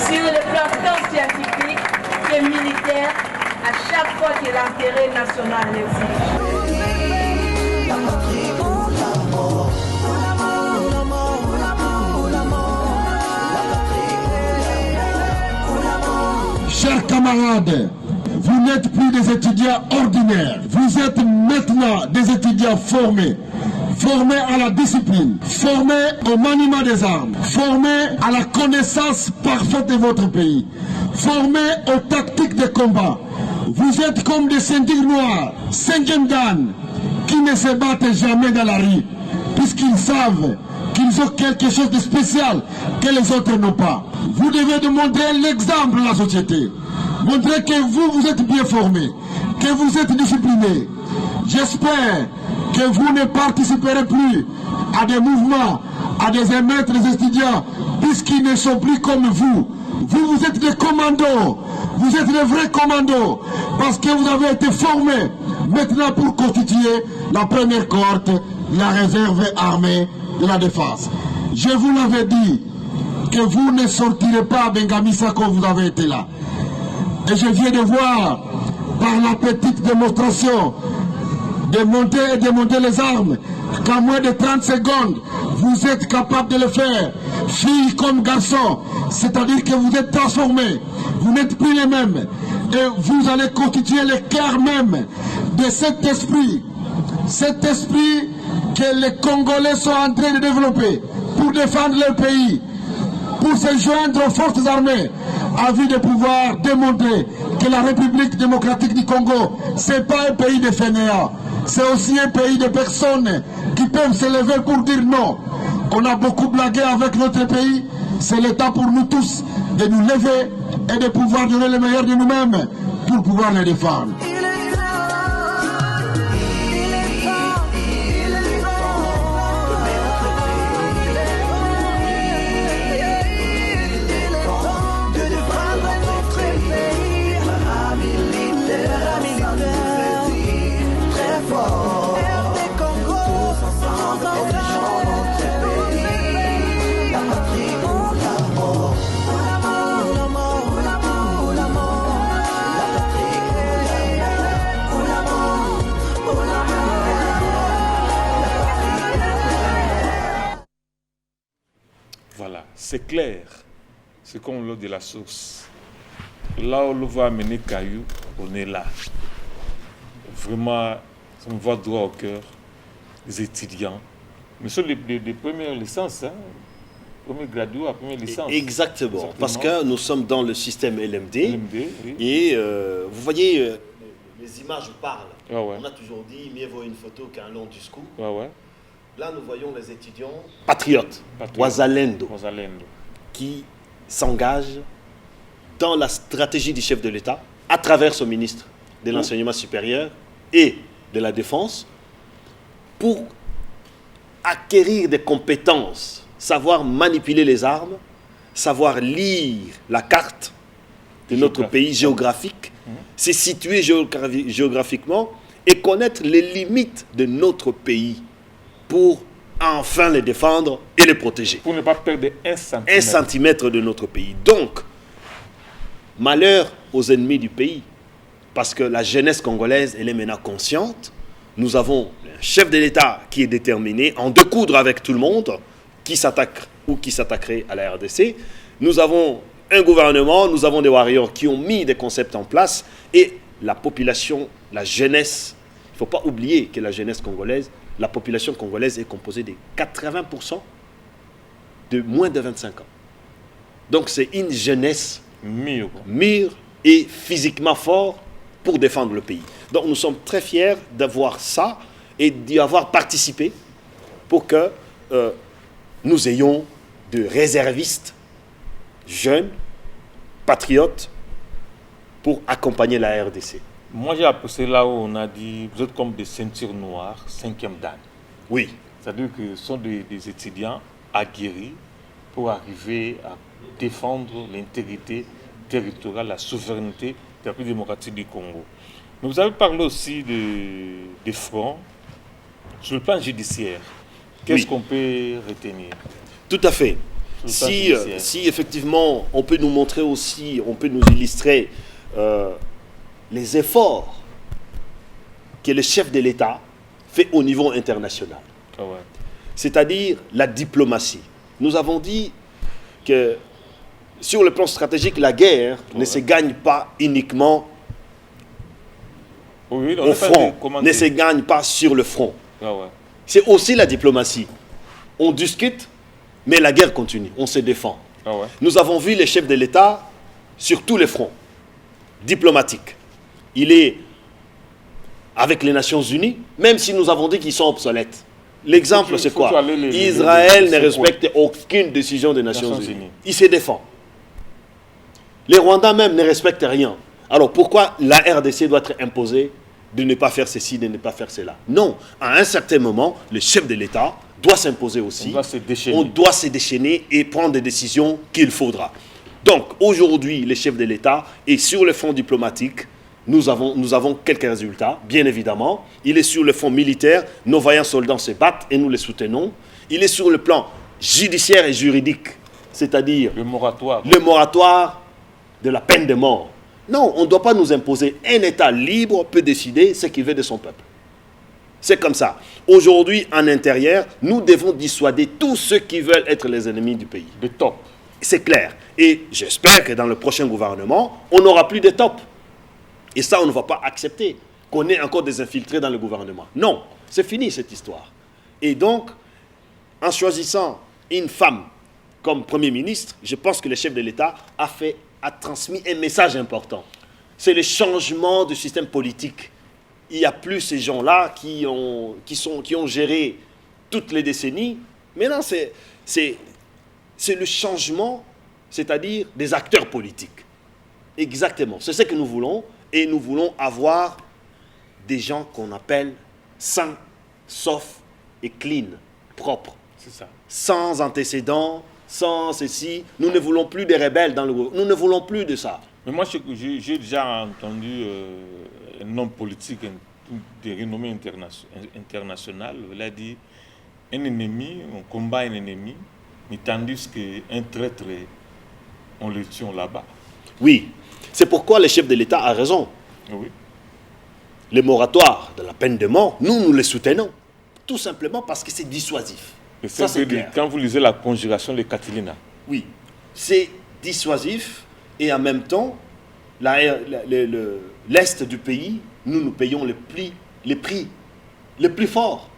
sur le plan tant scientifique que militaire à chaque fois que l'intérêt national l'exige. Chers camarades, vous n'êtes plus des étudiants ordinaires. Vous êtes maintenant des étudiants formés. Formés à la discipline, formés au maniement des armes, formés à la connaissance parfaite de votre pays, formés aux tactiques de combat. Vous êtes comme des ceintures noires, 5e dan, qui ne se battent jamais dans la rue, puisqu'ils savent qu'ils ont quelque chose de spécial que les autres n'ont pas. Vous devez démontrer l'exemple à la société. Montrer que vous êtes bien formés, que vous êtes disciplinés. J'espère que vous ne participerez plus à des mouvements, à des émeutes des étudiants, puisqu'ils ne sont plus comme vous. Vous êtes des commandos, vous êtes des vrais commandos, parce que vous avez été formés maintenant pour constituer la première cohorte, la réserve armée de la défense. Je vous l'avais dit, que vous ne sortirez pas à Bengamisa quand vous avez été là. Et je viens de voir, par la petite démonstration de monter et démonter les armes, qu'en moins de 30 secondes, vous êtes capable de le faire, filles comme garçons, c'est-à-dire que vous êtes transformés, vous n'êtes plus les mêmes, et vous allez constituer le cœur même de cet esprit que les Congolais sont en train de développer pour défendre leur pays, pour se joindre aux forces armées, à vue de pouvoir démontrer que la République démocratique du Congo, ce n'est pas un pays de fainéants, c'est aussi un pays de personnes qui peuvent se lever pour dire non. On a beaucoup blagué avec notre pays, c'est le temps pour nous tous de nous lever et de pouvoir donner le meilleur de nous-mêmes pour pouvoir les défendre. Voilà, c'est clair. C'est comme l'eau de la source. Là où l'eau va amener Caillou, on est là. Vraiment, ça me va droit au cœur des étudiants. Mais ce sont les premières licences, hein. Premier graduat à première licence. Exactement, parce que nous sommes dans le système LMD. Oui. Et vous voyez, les images parlent. Ah ouais. On a toujours dit, mieux vaut une photo qu'un long discours. Ouais. Là, nous voyons les étudiants patriotes, Wazalendo, qui s'engagent dans la stratégie du chef de l'État, à travers son ministre de l'Enseignement supérieur et de la Défense, pour acquérir des compétences, savoir manipuler les armes, savoir lire la carte de notre pays géographique, se situer géographiquement et connaître les limites de notre pays pour enfin les défendre et les protéger. Pour ne pas perdre un centimètre de notre pays. Donc, malheur aux ennemis du pays, parce que la jeunesse congolaise, elle est maintenant consciente. Nous avons un chef de l'État qui est déterminé en découdre avec tout le monde, qui s'attaque ou qui s'attaquerait à la RDC. Nous avons un gouvernement, nous avons des warriors qui ont mis des concepts en place, et la population, la jeunesse, il ne faut pas oublier que la jeunesse congolaise, la population congolaise est composée de 80% de moins de 25 ans. Donc c'est une jeunesse mûre et physiquement fort pour défendre le pays. Donc nous sommes très fiers d'avoir ça et d'y avoir participé pour que nous ayons de réservistes jeunes, patriotes, pour accompagner la RDC. Moi, j'ai apprécié là où on a dit, vous êtes comme des ceintures noires, 5e dan. Oui. C'est-à-dire que ce sont des étudiants aguerris pour arriver à défendre l'intégrité territoriale, la souveraineté de la République démocratique du Congo. Mais vous avez parlé aussi des fronts sur le plan judiciaire. Qu'est-ce qu'on peut retenir? Tout à fait. Si effectivement on peut nous montrer aussi, on peut nous illustrer les efforts que le chef de l'État fait au niveau international. Ah ouais. C'est-à-dire la diplomatie. Nous avons dit que sur le plan stratégique, la guerre ne se gagne pas uniquement au front, ne se gagne pas sur le front. Ah ouais. C'est aussi la diplomatie. On discute, mais la guerre continue, on se défend. Ah ouais. Nous avons vu les chefs de l'État sur tous les fronts diplomatiques. Il est avec les Nations Unies, même si nous avons dit qu'ils sont obsolètes. L'exemple, c'est quoi? Israël ne respecte aucune décision des Nations Unies. Il se défend. Les Rwandais même ne respectent rien. Alors pourquoi la RDC doit être imposée de ne pas faire ceci, de ne pas faire cela? Non, à un certain moment, le chef de l'État doit s'imposer aussi. On doit se déchaîner et prendre des décisions qu'il faudra. Donc aujourd'hui, le chef de l'État est sur le front diplomatique. Nous avons quelques résultats, bien évidemment. Il est sur le front militaire, nos vaillants soldats se battent et nous les soutenons. Il est sur le plan judiciaire et juridique, c'est-à-dire le moratoire de la peine de mort. Non, on ne doit pas nous imposer. Un État libre peut décider ce qu'il veut de son peuple. C'est comme ça. Aujourd'hui, en intérieur, nous devons dissuader tous ceux qui veulent être les ennemis du pays. De top. C'est clair. Et j'espère que dans le prochain gouvernement, on n'aura plus de top. Et ça, on ne va pas accepter qu'on ait encore des infiltrés dans le gouvernement. Non, c'est fini cette histoire. Et donc, en choisissant une femme comme Premier ministre, je pense que le chef de l'État a transmis un message important. C'est le changement du système politique. Il n'y a plus ces gens-là qui ont géré toutes les décennies. Maintenant, c'est le changement, c'est-à-dire des acteurs politiques. Exactement. C'est ce que nous voulons. Et nous voulons avoir des gens qu'on appelle sains, sauf et clean, propres. C'est ça. Sans antécédents, sans ceci. Nous ne voulons plus des rebelles dans le gouvernement. Nous ne voulons plus de ça. Mais moi, j'ai déjà entendu un homme politique de renommée internationale, il a dit un ennemi, on combat un ennemi, mais tandis qu'un traître, on le tue là-bas. Oui, c'est pourquoi le chef de l'État a raison. Oui. Les moratoires de la peine de mort, nous les soutenons. Tout simplement parce que c'est dissuasif. Et ça, c'est clair. Quand vous lisez la conjuration de Catilina. Oui, c'est dissuasif et en même temps, l'Est du pays, nous payons les prix les plus forts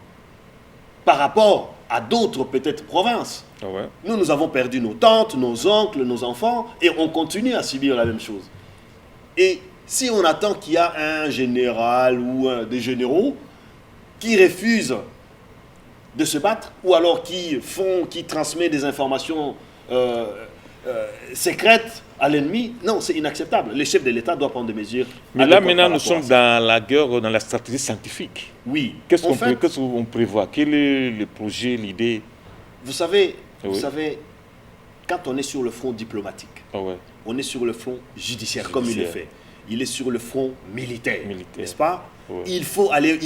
par rapport à d'autres peut-être provinces. Ah ouais. Nous avons perdu nos tantes, nos oncles, nos enfants et on continue à subir la même chose. Et si on attend qu'il y a un général ou des généraux qui refusent de se battre ou alors qui transmettent des informations secrètes à l'ennemi, non, c'est inacceptable. Le chef de l'État doit prendre des mesures. Mais là, maintenant, nous sommes dans la guerre, dans la stratégie scientifique. Oui. Qu'est-ce qu'on prévoit? Quel est le projet, l'idée? Vous savez, quand on est sur le front diplomatique, on est sur le front judiciaire, comme il le fait. Il est sur le front militaire. N'est-ce pas? Il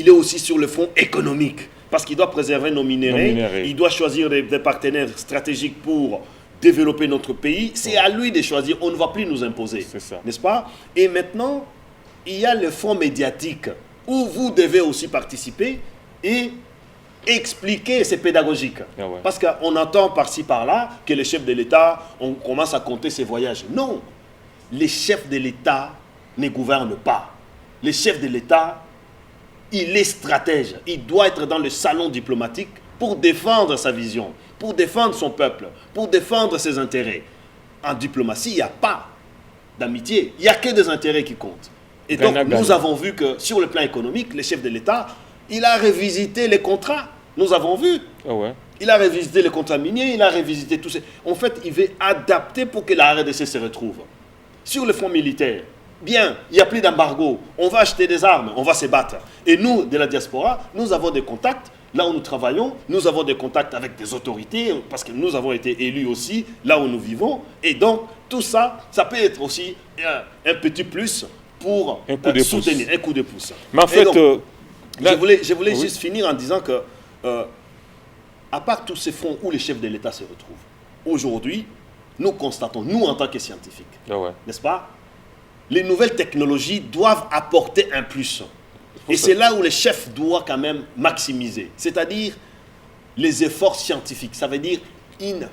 est aussi sur le front économique, parce qu'il doit préserver nos minéraux. Il doit choisir des partenaires stratégiques pour développer notre pays. C'est à lui de choisir. On ne va plus nous imposer. N'est-ce pas? Et maintenant, il y a le front médiatique où vous devez aussi participer et expliquer, c'est pédagogique. Parce qu'on entend par-ci, par-là que le chef de l'État, on commence à compter ses voyages. Non, les chefs de l'État ne gouvernent pas. Le chef de l'État, il est stratège. Il doit être dans le salon diplomatique pour défendre sa vision, pour défendre son peuple, pour défendre ses intérêts. En diplomatie, il n'y a pas d'amitié. Il n'y a que des intérêts qui comptent. Et donc, nous avons vu que sur le plan économique, le chef de l'État, il a revisité les contrats. Nous avons vu. Il a revisité les contrats miniers, il a revisité tout ça. En fait, il veut adapter pour que la RDC se retrouve. Sur le front militaire, bien, il n'y a plus d'embargo. On va acheter des armes, on va se battre. Et nous, de la diaspora, nous avons des contacts. Là où nous travaillons, nous avons des contacts avec des autorités, parce que nous avons été élus aussi, là où nous vivons. Et donc, tout ça, ça peut être aussi un petit plus pour soutenir, un coup de pouce. Mais en fait, donc, je voulais juste finir en disant que, à part tous ces fronts où les chefs de l'État se retrouvent, aujourd'hui, nous constatons, nous en tant que scientifiques, n'est-ce pas, les nouvelles technologies doivent apporter un plus. Et c'est là où les chefs doivent quand même maximiser. C'est-à-dire les efforts scientifiques. Ça veut dire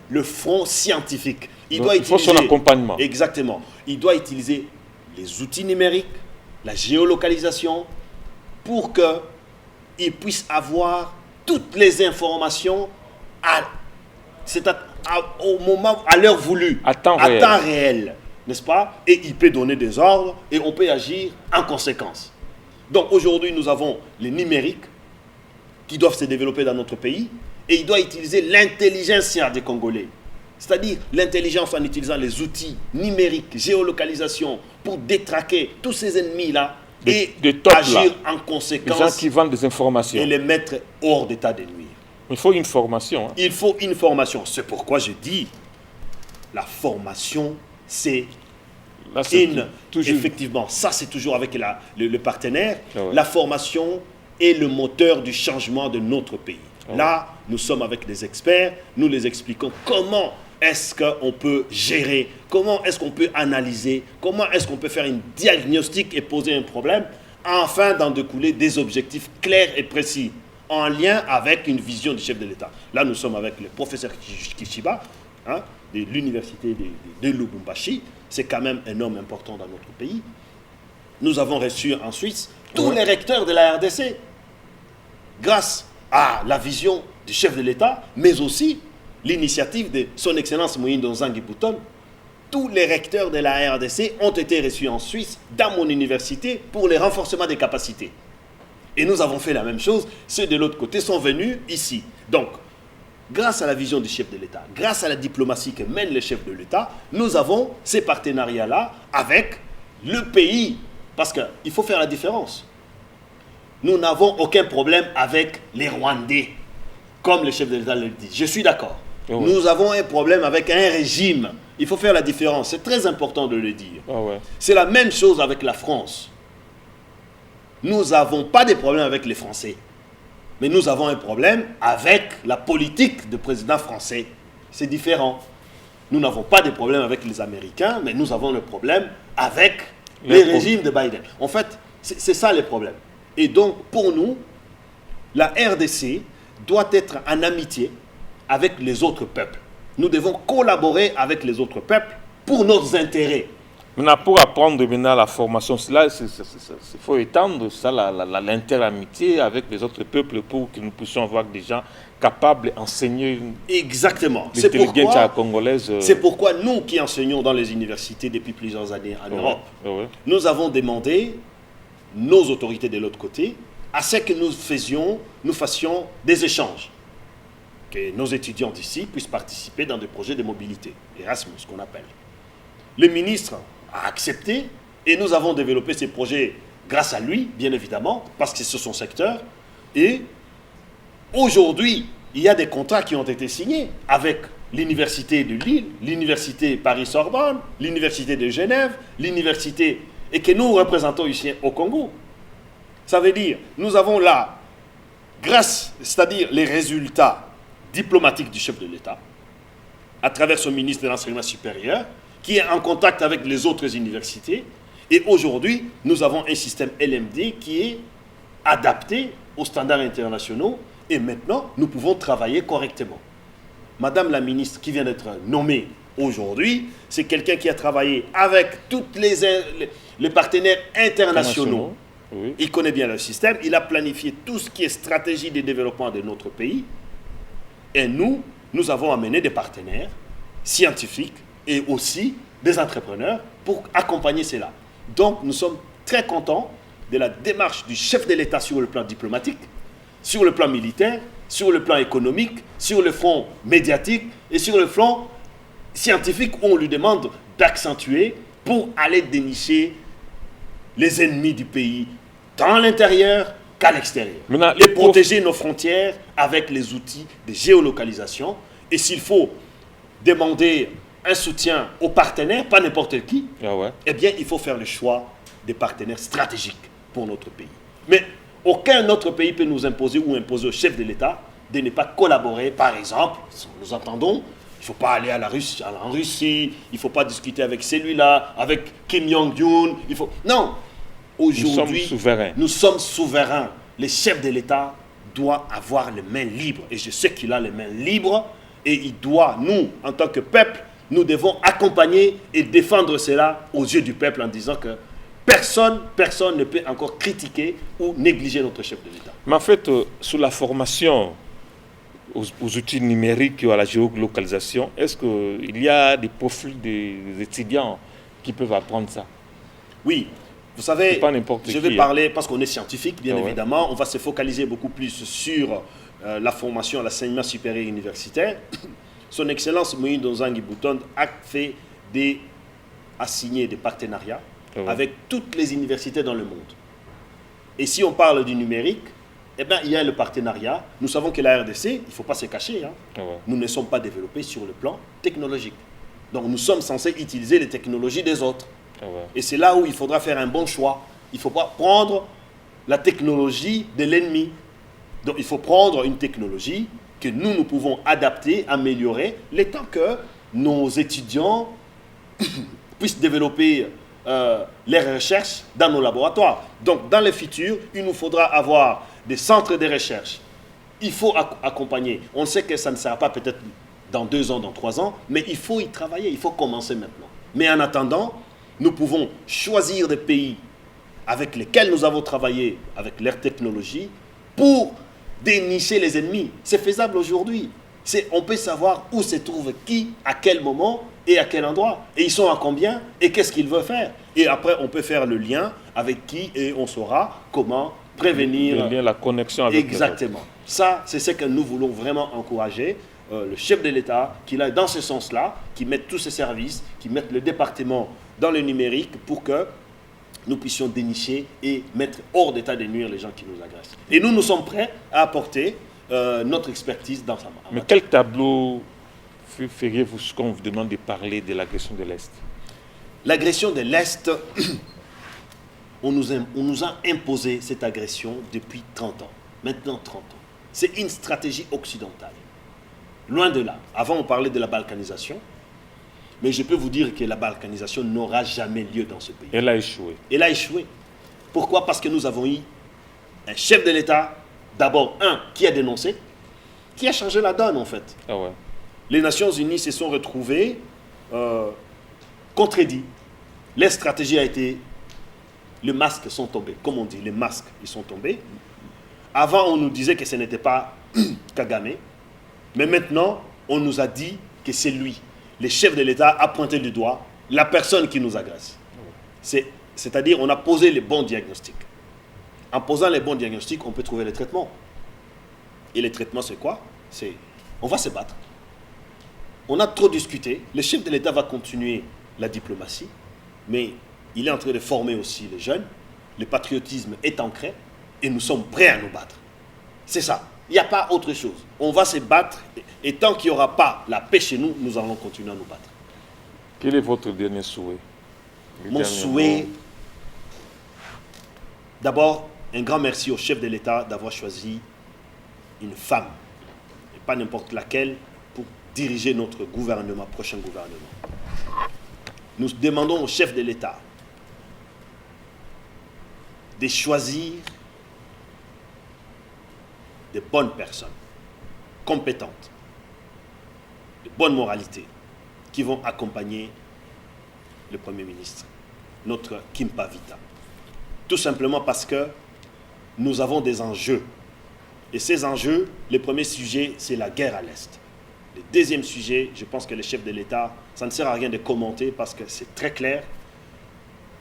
le front scientifique. Il faut son accompagnement. Exactement. Il doit utiliser les outils numériques, la géolocalisation, pour qu'il puisse avoir toutes les informations à l'heure voulue, à temps réel. N'est-ce pas? Et il peut donner des ordres et on peut agir en conséquence. Donc aujourd'hui, nous avons les numériques qui doivent se développer dans notre pays et il doit utiliser l'intelligence des Congolais. C'est-à-dire l'intelligence en utilisant les outils numériques, géolocalisation, pour détraquer tous ces ennemis-là et agir en conséquence. Les gens qui vendent des informations. Et les mettre hors d'état de nuire. Il faut une formation. Il faut une formation. C'est pourquoi je dis, la formation, c'est... Effectivement, ça c'est toujours avec le partenaire. La formation est le moteur du changement de notre pays. Là, nous sommes avec des experts, nous les expliquons comment est-ce qu'on peut gérer, comment est-ce qu'on peut analyser, comment est-ce qu'on peut faire un diagnostic et poser un problème enfin d'en découler des objectifs clairs et précis, en lien avec une vision du chef de l'État. Là, nous sommes avec le professeur Kishiba, hein, de l'université de Lubumbashi. C'est quand même un homme important dans notre pays. Nous avons reçu en Suisse tous les recteurs de la RDC, grâce à la vision du chef de l'État, mais aussi l'initiative de son Excellence Mohindo Nzangi Bouton. Tous les recteurs de la RDC ont été reçus en Suisse, dans mon université, pour le renforcement des capacités. Et nous avons fait la même chose. Ceux de l'autre côté sont venus ici. Donc, grâce à la vision du chef de l'État, grâce à la diplomatie que mène le chef de l'État, nous avons ces partenariats-là avec le pays. Parce qu'il faut faire la différence. Nous n'avons aucun problème avec les Rwandais, comme le chef de l'État le dit. Je suis d'accord. Oh ouais. Nous avons un problème avec un régime. Il faut faire la différence. C'est très important de le dire. Oh ouais. C'est la même chose avec la France. Nous n'avons pas de problème avec les Français. Mais nous avons un problème avec la politique du président français. C'est différent. Nous n'avons pas de problème avec les Américains, mais nous avons le problème avec les régimes de Biden. En fait, c'est ça le problème. Et donc, pour nous, la RDC doit être en amitié avec les autres peuples. Nous devons collaborer avec les autres peuples pour nos intérêts. Maintenant, pour apprendre maintenant la formation, il faut étendre ça, l'interamitié avec les autres peuples pour que nous puissions avoir des gens capables d'enseigner. Exactement. L'intelligence congolaise. C'est pourquoi nous qui enseignons dans les universités depuis plusieurs années en Europe, nous avons demandé nos autorités de l'autre côté à ce que nous fassions des échanges. Que nos étudiants d'ici puissent participer dans des projets de mobilité. Erasmus, qu'on appelle. Le ministre a accepté et nous avons développé ces projets grâce à lui, bien évidemment, parce que c'est son secteur. Et aujourd'hui, il y a des contrats qui ont été signés avec l'université de Lille, l'université Paris-Sorbonne, l'université de Genève, l'université et que nous représentons ici au Congo. Ça veut dire, nous avons là, grâce, c'est-à-dire les résultats diplomatiques du chef de l'État, à travers son ministre de l'Enseignement supérieur, qui est en contact avec les autres universités. Et aujourd'hui, nous avons un système LMD qui est adapté aux standards internationaux. Et maintenant, nous pouvons travailler correctement. Madame la ministre qui vient d'être nommée aujourd'hui, c'est quelqu'un qui a travaillé avec tous les partenaires internationaux. Oui. Il connaît bien le système. Il a planifié tout ce qui est stratégie de développement de notre pays. Et nous avons amené des partenaires scientifiques et aussi des entrepreneurs pour accompagner cela. Donc, nous sommes très contents de la démarche du chef de l'État sur le plan diplomatique, sur le plan militaire, sur le plan économique, sur le front médiatique et sur le front scientifique où on lui demande d'accentuer pour aller dénicher les ennemis du pays, tant à l'intérieur qu'à l'extérieur. Et protéger nos frontières avec les outils de géolocalisation. Et s'il faut demander un soutien aux partenaires, pas n'importe qui, eh bien, il faut faire le choix des partenaires stratégiques pour notre pays. Mais aucun autre pays peut nous imposer ou imposer au chef de l'État de ne pas collaborer. Par exemple, nous entendons, il ne faut pas aller en Russie, il ne faut pas discuter avec celui-là, avec Kim Jong-un. Non, aujourd'hui, nous sommes souverains. Le chef de l'État doit avoir les mains libres. Et je sais qu'il a les mains libres. Et il doit, nous, en tant que peuple, nous devons accompagner et défendre cela aux yeux du peuple en disant que personne ne peut encore critiquer ou négliger notre chef de l'État. Mais en fait, sur la formation aux outils numériques et à la géolocalisation, est-ce qu'il y a des profils des étudiants qui peuvent apprendre ça? Oui. Vous savez, je vais parler, parce qu'on est scientifique, bien évidemment, on va se focaliser beaucoup plus sur la formation à l'enseignement supérieur universitaire. Son Excellence Mohindo Nzangi Bouton a signé des partenariats avec toutes les universités dans le monde. Et si on parle du numérique, eh bien, il y a le partenariat. Nous savons que la RDC, il ne faut pas se cacher, nous ne sommes pas développés sur le plan technologique. Donc nous sommes censés utiliser les technologies des autres. Et c'est là où il faudra faire un bon choix. Il ne faut pas prendre la technologie de l'ennemi. Donc il faut prendre une technologie que nous pouvons adapter, améliorer, le temps que nos étudiants puissent développer les recherches dans nos laboratoires. Donc, dans le futur, il nous faudra avoir des centres de recherche. Il faut accompagner. On sait que ça ne sera pas peut-être dans 2 ans, dans 3 ans, mais il faut y travailler, il faut commencer maintenant. Mais en attendant, nous pouvons choisir des pays avec lesquels nous avons travaillé, avec leur technologie, pour dénicher les ennemis. C'est faisable aujourd'hui. On peut savoir où se trouve qui, à quel moment et à quel endroit. Et ils sont à combien et qu'est-ce qu'ils veulent faire. Et après, on peut faire le lien avec qui et on saura comment prévenir. Le lien, la connexion avec exactement. Ça, c'est ce que nous voulons vraiment encourager. Le chef de l'État, qu'il aille dans ce sens-là, qui mette tous ses services, qui mette le département dans le numérique pour que nous puissions dénicher et mettre hors d'état de nuire les gens qui nous agressent. Et nous sommes prêts à apporter notre expertise dans sa main. Mais quel tableau feriez-vous ce qu'on vous demande de parler de l'agression de l'Est? L'agression de l'Est, on nous a imposé cette agression depuis 30 ans. Maintenant 30 ans. C'est une stratégie occidentale. Loin de là. Avant, on parlait de la balkanisation. Mais je peux vous dire que la balkanisation n'aura jamais lieu dans ce pays. Elle a échoué. Elle a échoué. Pourquoi? Parce que nous avons eu un chef de l'État, d'abord qui a dénoncé, qui a changé la donne en fait. Ah ouais. Les Nations Unies se sont retrouvées contredites. Les stratégies a été... Les masques sont tombés. Comme on dit, les masques, ils sont tombés. Avant, on nous disait que ce n'était pas Kagame. Mais maintenant, on nous a dit que c'est lui. Le chef de l'État a pointé du doigt la personne qui nous agresse. C'est-à-dire, on a posé les bons diagnostics. En posant les bons diagnostics, on peut trouver les traitements. Et les traitements, c'est quoi? On va se battre. On a trop discuté. Le chef de l'État va continuer la diplomatie, mais il est en train de former aussi les jeunes. Le patriotisme est ancré et nous sommes prêts à nous battre. C'est ça. Il n'y a pas autre chose. On va se battre et tant qu'il n'y aura pas la paix chez nous, nous allons continuer à nous battre. Quel est votre dernier souhait? Mon souhait, d'abord, un grand merci au chef de l'État d'avoir choisi une femme, et pas n'importe laquelle, pour diriger notre gouvernement, prochain gouvernement. Nous demandons au chef de l'État de choisir de bonnes personnes, compétentes, de bonne moralité, qui vont accompagner le Premier ministre, notre Kimpa Vita. Tout simplement parce que nous avons des enjeux. Et ces enjeux, le premier sujet, c'est la guerre à l'Est. Le deuxième sujet, je pense que le chef de l'État, ça ne sert à rien de commenter parce que c'est très clair,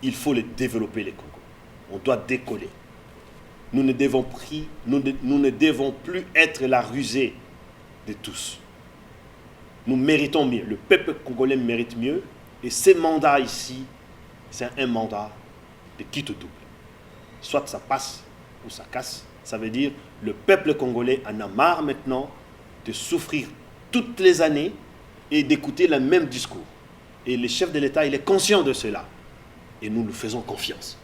il faut le développer, le Congo. On doit décoller. Nous ne devons plus être la rusée de tous. Nous méritons mieux. Le peuple congolais mérite mieux. Et ce mandat ici, c'est un mandat de quitte double. Soit ça passe ou ça casse. Ça veut dire le peuple congolais en a marre maintenant de souffrir toutes les années et d'écouter le même discours. Et le chef de l'État, il est conscient de cela. Et nous lui faisons confiance.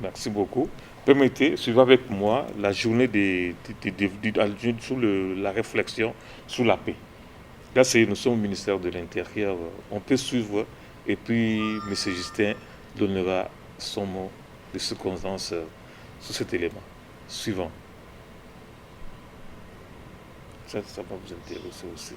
Merci beaucoup. Permettez, suivez avec moi la journée sur la réflexion sur la paix. Là, nous sommes au ministère de l'Intérieur. On peut suivre et puis M. Justin donnera son mot de circonstance sur cet élément. Suivant. Ça va vous intéresser aussi.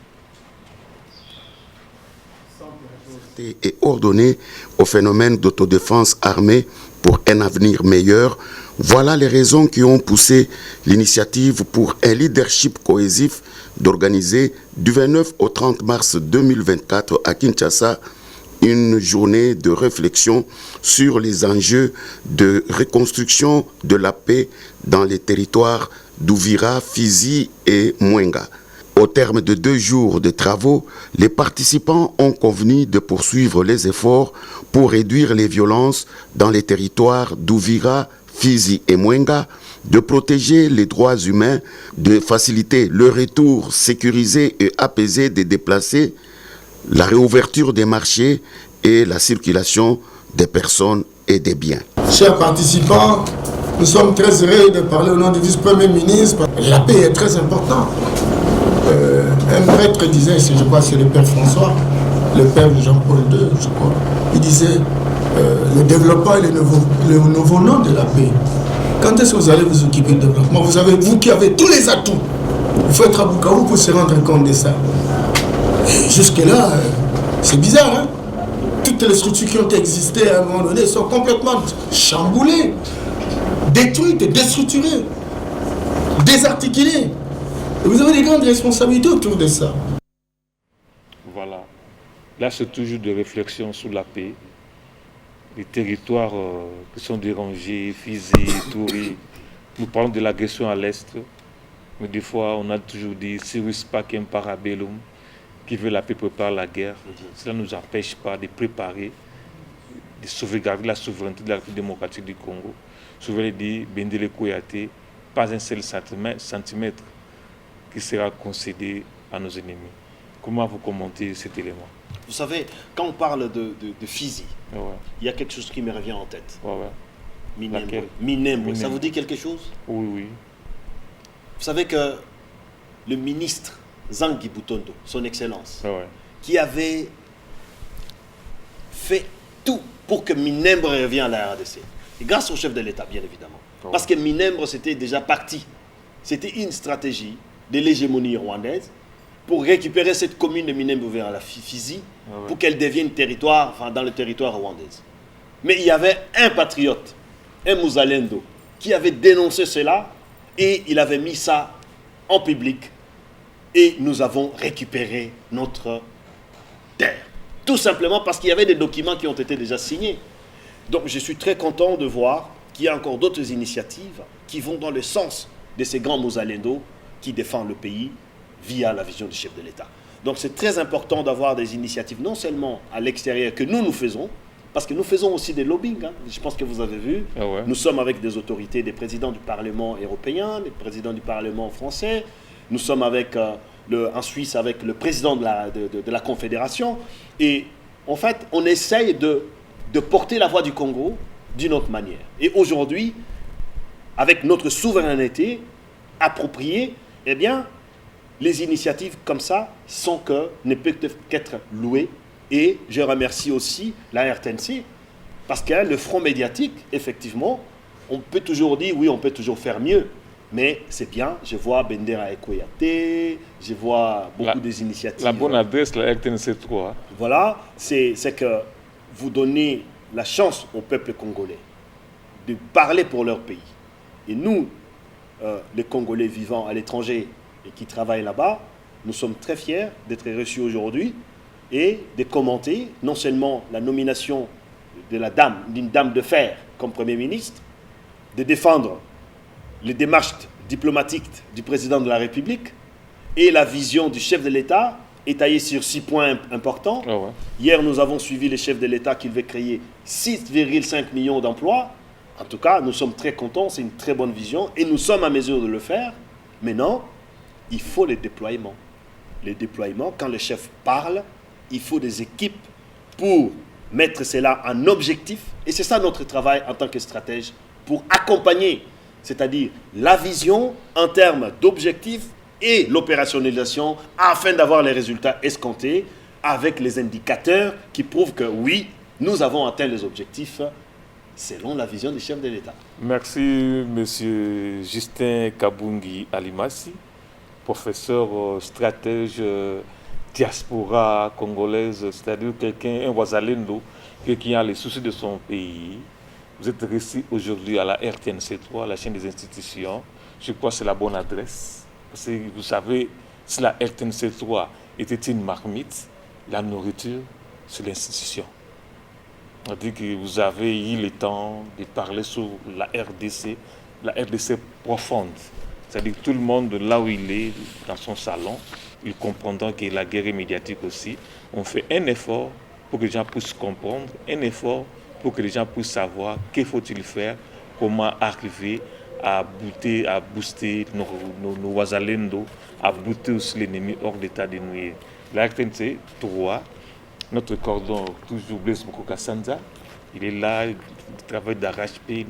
Et ordonné au phénomène d'autodéfense armée pour un avenir meilleur. Voilà les raisons qui ont poussé l'initiative pour un leadership cohésif d'organiser du 29 au 30 mars 2024 à Kinshasa une journée de réflexion sur les enjeux de reconstruction de la paix dans les territoires d'Uvira, Fizi et Mwenga. Au terme de 2 jours de travaux, les participants ont convenu de poursuivre les efforts pour réduire les violences dans les territoires d'Uvira, Fizi et Mwenga, de protéger les droits humains, de faciliter le retour sécurisé et apaisé des déplacés, la réouverture des marchés et la circulation des personnes et des biens. Chers participants, nous sommes très heureux de parler au nom du vice-premier ministre. La paix est très importante. Un prêtre disait, je crois que c'est le père François, le père de Jean-Paul II, je crois, il disait, le développement est le nouveau nom de la paix. Quand est-ce que vous allez vous occuper du développement? Vous qui avez tous les atouts. Il faut être à Bukavu pour se rendre compte de ça. Jusque-là, c'est bizarre, hein? Toutes les structures qui ont existé à un moment donné sont complètement chamboulées, détruites, déstructurées, désarticulées. Et vous avez des grandes responsabilités autour de ça. Voilà. Là, c'est toujours des réflexions sur la paix. Les territoires qui sont dérangés, Fizi, Touri. Nous parlons de l'agression à l'Est. Mais des fois, on a toujours dit Cyrus Pacem Parabellum, qui veut la paix prépare la guerre. Cela ne nous empêche pas de préparer, de sauvegarder la souveraineté de la République démocratique du Congo. Je voulais dire, Bendele Kouyate, pas un seul centimètre qui sera concédé à nos ennemis. Comment vous commentez cet élément? Vous savez, quand on parle de Fizi, ouais. Il y a quelque chose qui me revient en tête. Ouais. Minembwe. Ça vous dit quelque chose? Oui, oui. Vous savez que le ministre Zangi Butondo, son excellence, ouais. Qui avait fait tout pour que Minembwe revienne à la RDC. Et grâce au chef de l'État, bien évidemment. Ouais. Parce que Minembwe, c'était déjà parti. C'était une stratégie de l'hégémonie rwandaise pour récupérer cette commune de Minembwe vers la Fizi, ouais. Pour qu'elle devienne territoire, enfin dans le territoire rwandais. Mais il y avait un patriote, un Muzalendo, qui avait dénoncé cela et il avait mis ça en public. Et nous avons récupéré notre terre. Tout simplement parce qu'il y avait des documents qui ont été déjà signés. Donc je suis très content de voir qu'il y a encore d'autres initiatives qui vont dans le sens de ces grands Muzalendo qui défendent le pays via la vision du chef de l'État. Donc c'est très important d'avoir des initiatives non seulement à l'extérieur que nous faisons, parce que nous faisons aussi des lobbying. Hein. Je pense que vous avez vu. Ah ouais. Nous sommes avec des autorités, des présidents du Parlement européen, des présidents du Parlement français. Nous sommes avec, en Suisse avec le président de la Confédération. Et en fait, on essaye de porter la voix du Congo d'une autre manière. Et aujourd'hui, avec notre souveraineté appropriée, eh bien, les initiatives comme ça ne peuvent qu'être louées. Et je remercie aussi la RTNC, parce que le front médiatique, effectivement, on peut toujours dire, oui, on peut toujours faire mieux. Mais c'est bien, je vois Bendera Ekoyate, je vois beaucoup des initiatives. La bonne adresse, la RTNC3. Voilà, c'est que vous donnez la chance au peuple congolais de parler pour leur pays. Et nous, les Congolais vivant à l'étranger et qui travaillent là-bas, nous sommes très fiers d'être reçus aujourd'hui et de commenter non seulement la nomination d'une dame de fer comme Premier ministre, de défendre les démarches diplomatiques du président de la République et la vision du chef de l'État étayée sur 6 points importants. Oh ouais. Hier, nous avons suivi le chef de l'État qui veut créer 6,5 millions d'emplois. En tout cas, nous sommes très contents, c'est une très bonne vision et nous sommes à mesure de le faire. Maintenant, il faut les déploiements. Les déploiements, quand le chef parle, il faut des équipes pour mettre cela en objectif. Et c'est ça notre travail en tant que stratège, pour accompagner, c'est-à-dire la vision en termes d'objectifs et l'opérationnalisation afin d'avoir les résultats escomptés avec les indicateurs qui prouvent que oui, nous avons atteint les objectifs selon la vision du chef de l'État. Merci, M. Justin Kabungi Alimasi, professeur stratège diaspora congolaise, c'est-à-dire quelqu'un, un Wazalendo, qui a les soucis de son pays. Vous êtes ici aujourd'hui à la RTNC3, la chaîne des institutions. Je crois que c'est la bonne adresse. Parce que vous savez, si la RTNC3 était une marmite, la nourriture, c'est l'institution. C'est-à-dire que vous avez eu le temps de parler sur la RDC profonde. C'est-à-dire que tout le monde, là où il est, dans son salon, il comprendra que la guerre est médiatique aussi. On fait un effort pour que les gens puissent comprendre, un effort pour que les gens puissent savoir qu'il faut-il faire, comment arriver à booster nos Wazalendo, à booster aussi l'ennemi hors d'état de nuire. La RTNC 3, notre cordon, toujours Blaise Moukoka Sanza, il est là, il travaille d'arrache-pied,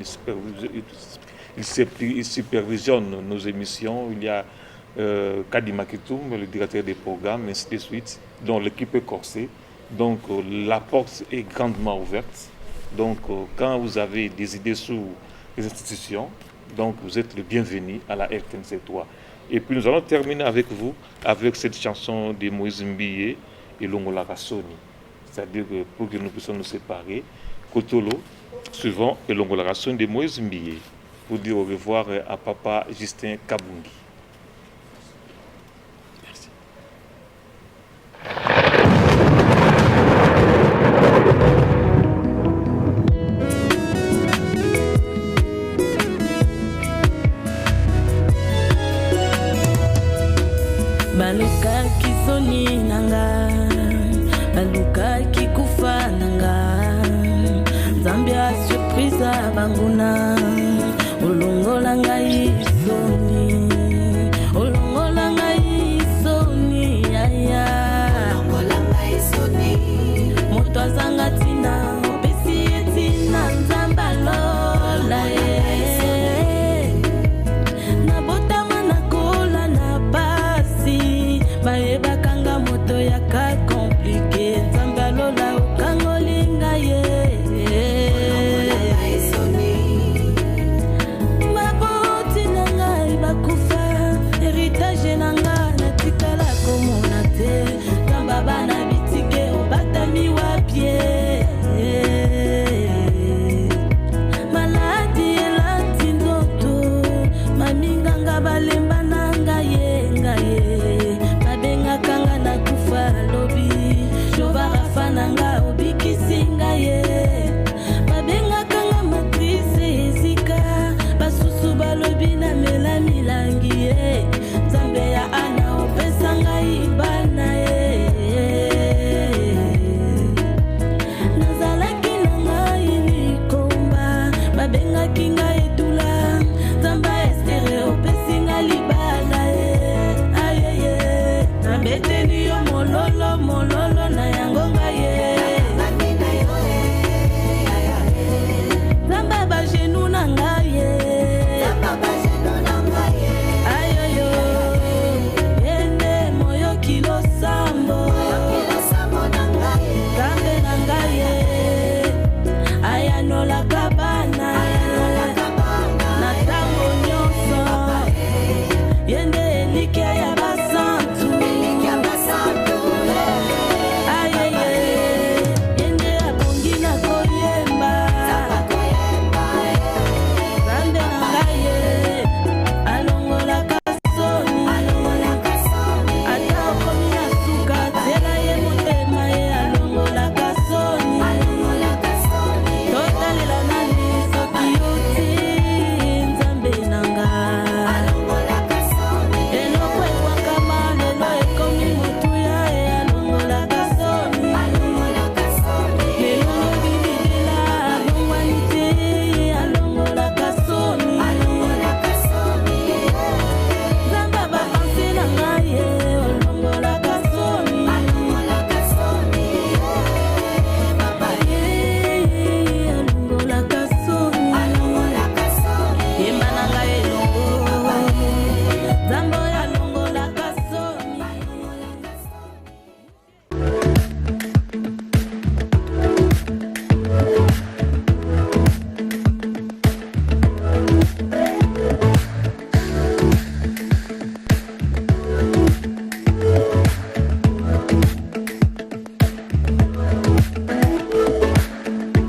il supervisionne nos émissions. Il y a Kadi Makitoum, le directeur des programmes, ainsi de suite, dont l'équipe est corsée. Donc la porte est grandement ouverte. Donc, quand vous avez des idées sur les institutions, donc vous êtes le bienvenu à la RTNC3. Et puis nous allons terminer avec vous, avec cette chanson de Moïse Mbiye et Longola Rassoni. C'est-à-dire que pour que nous puissions nous séparer, Kotolo, suivant et Longola Rassoni de Moïse Mbiye, pour dire au revoir à Papa Justin Kabungi. Merci. Baluka kisoni nanga, baluka kikufa nanga.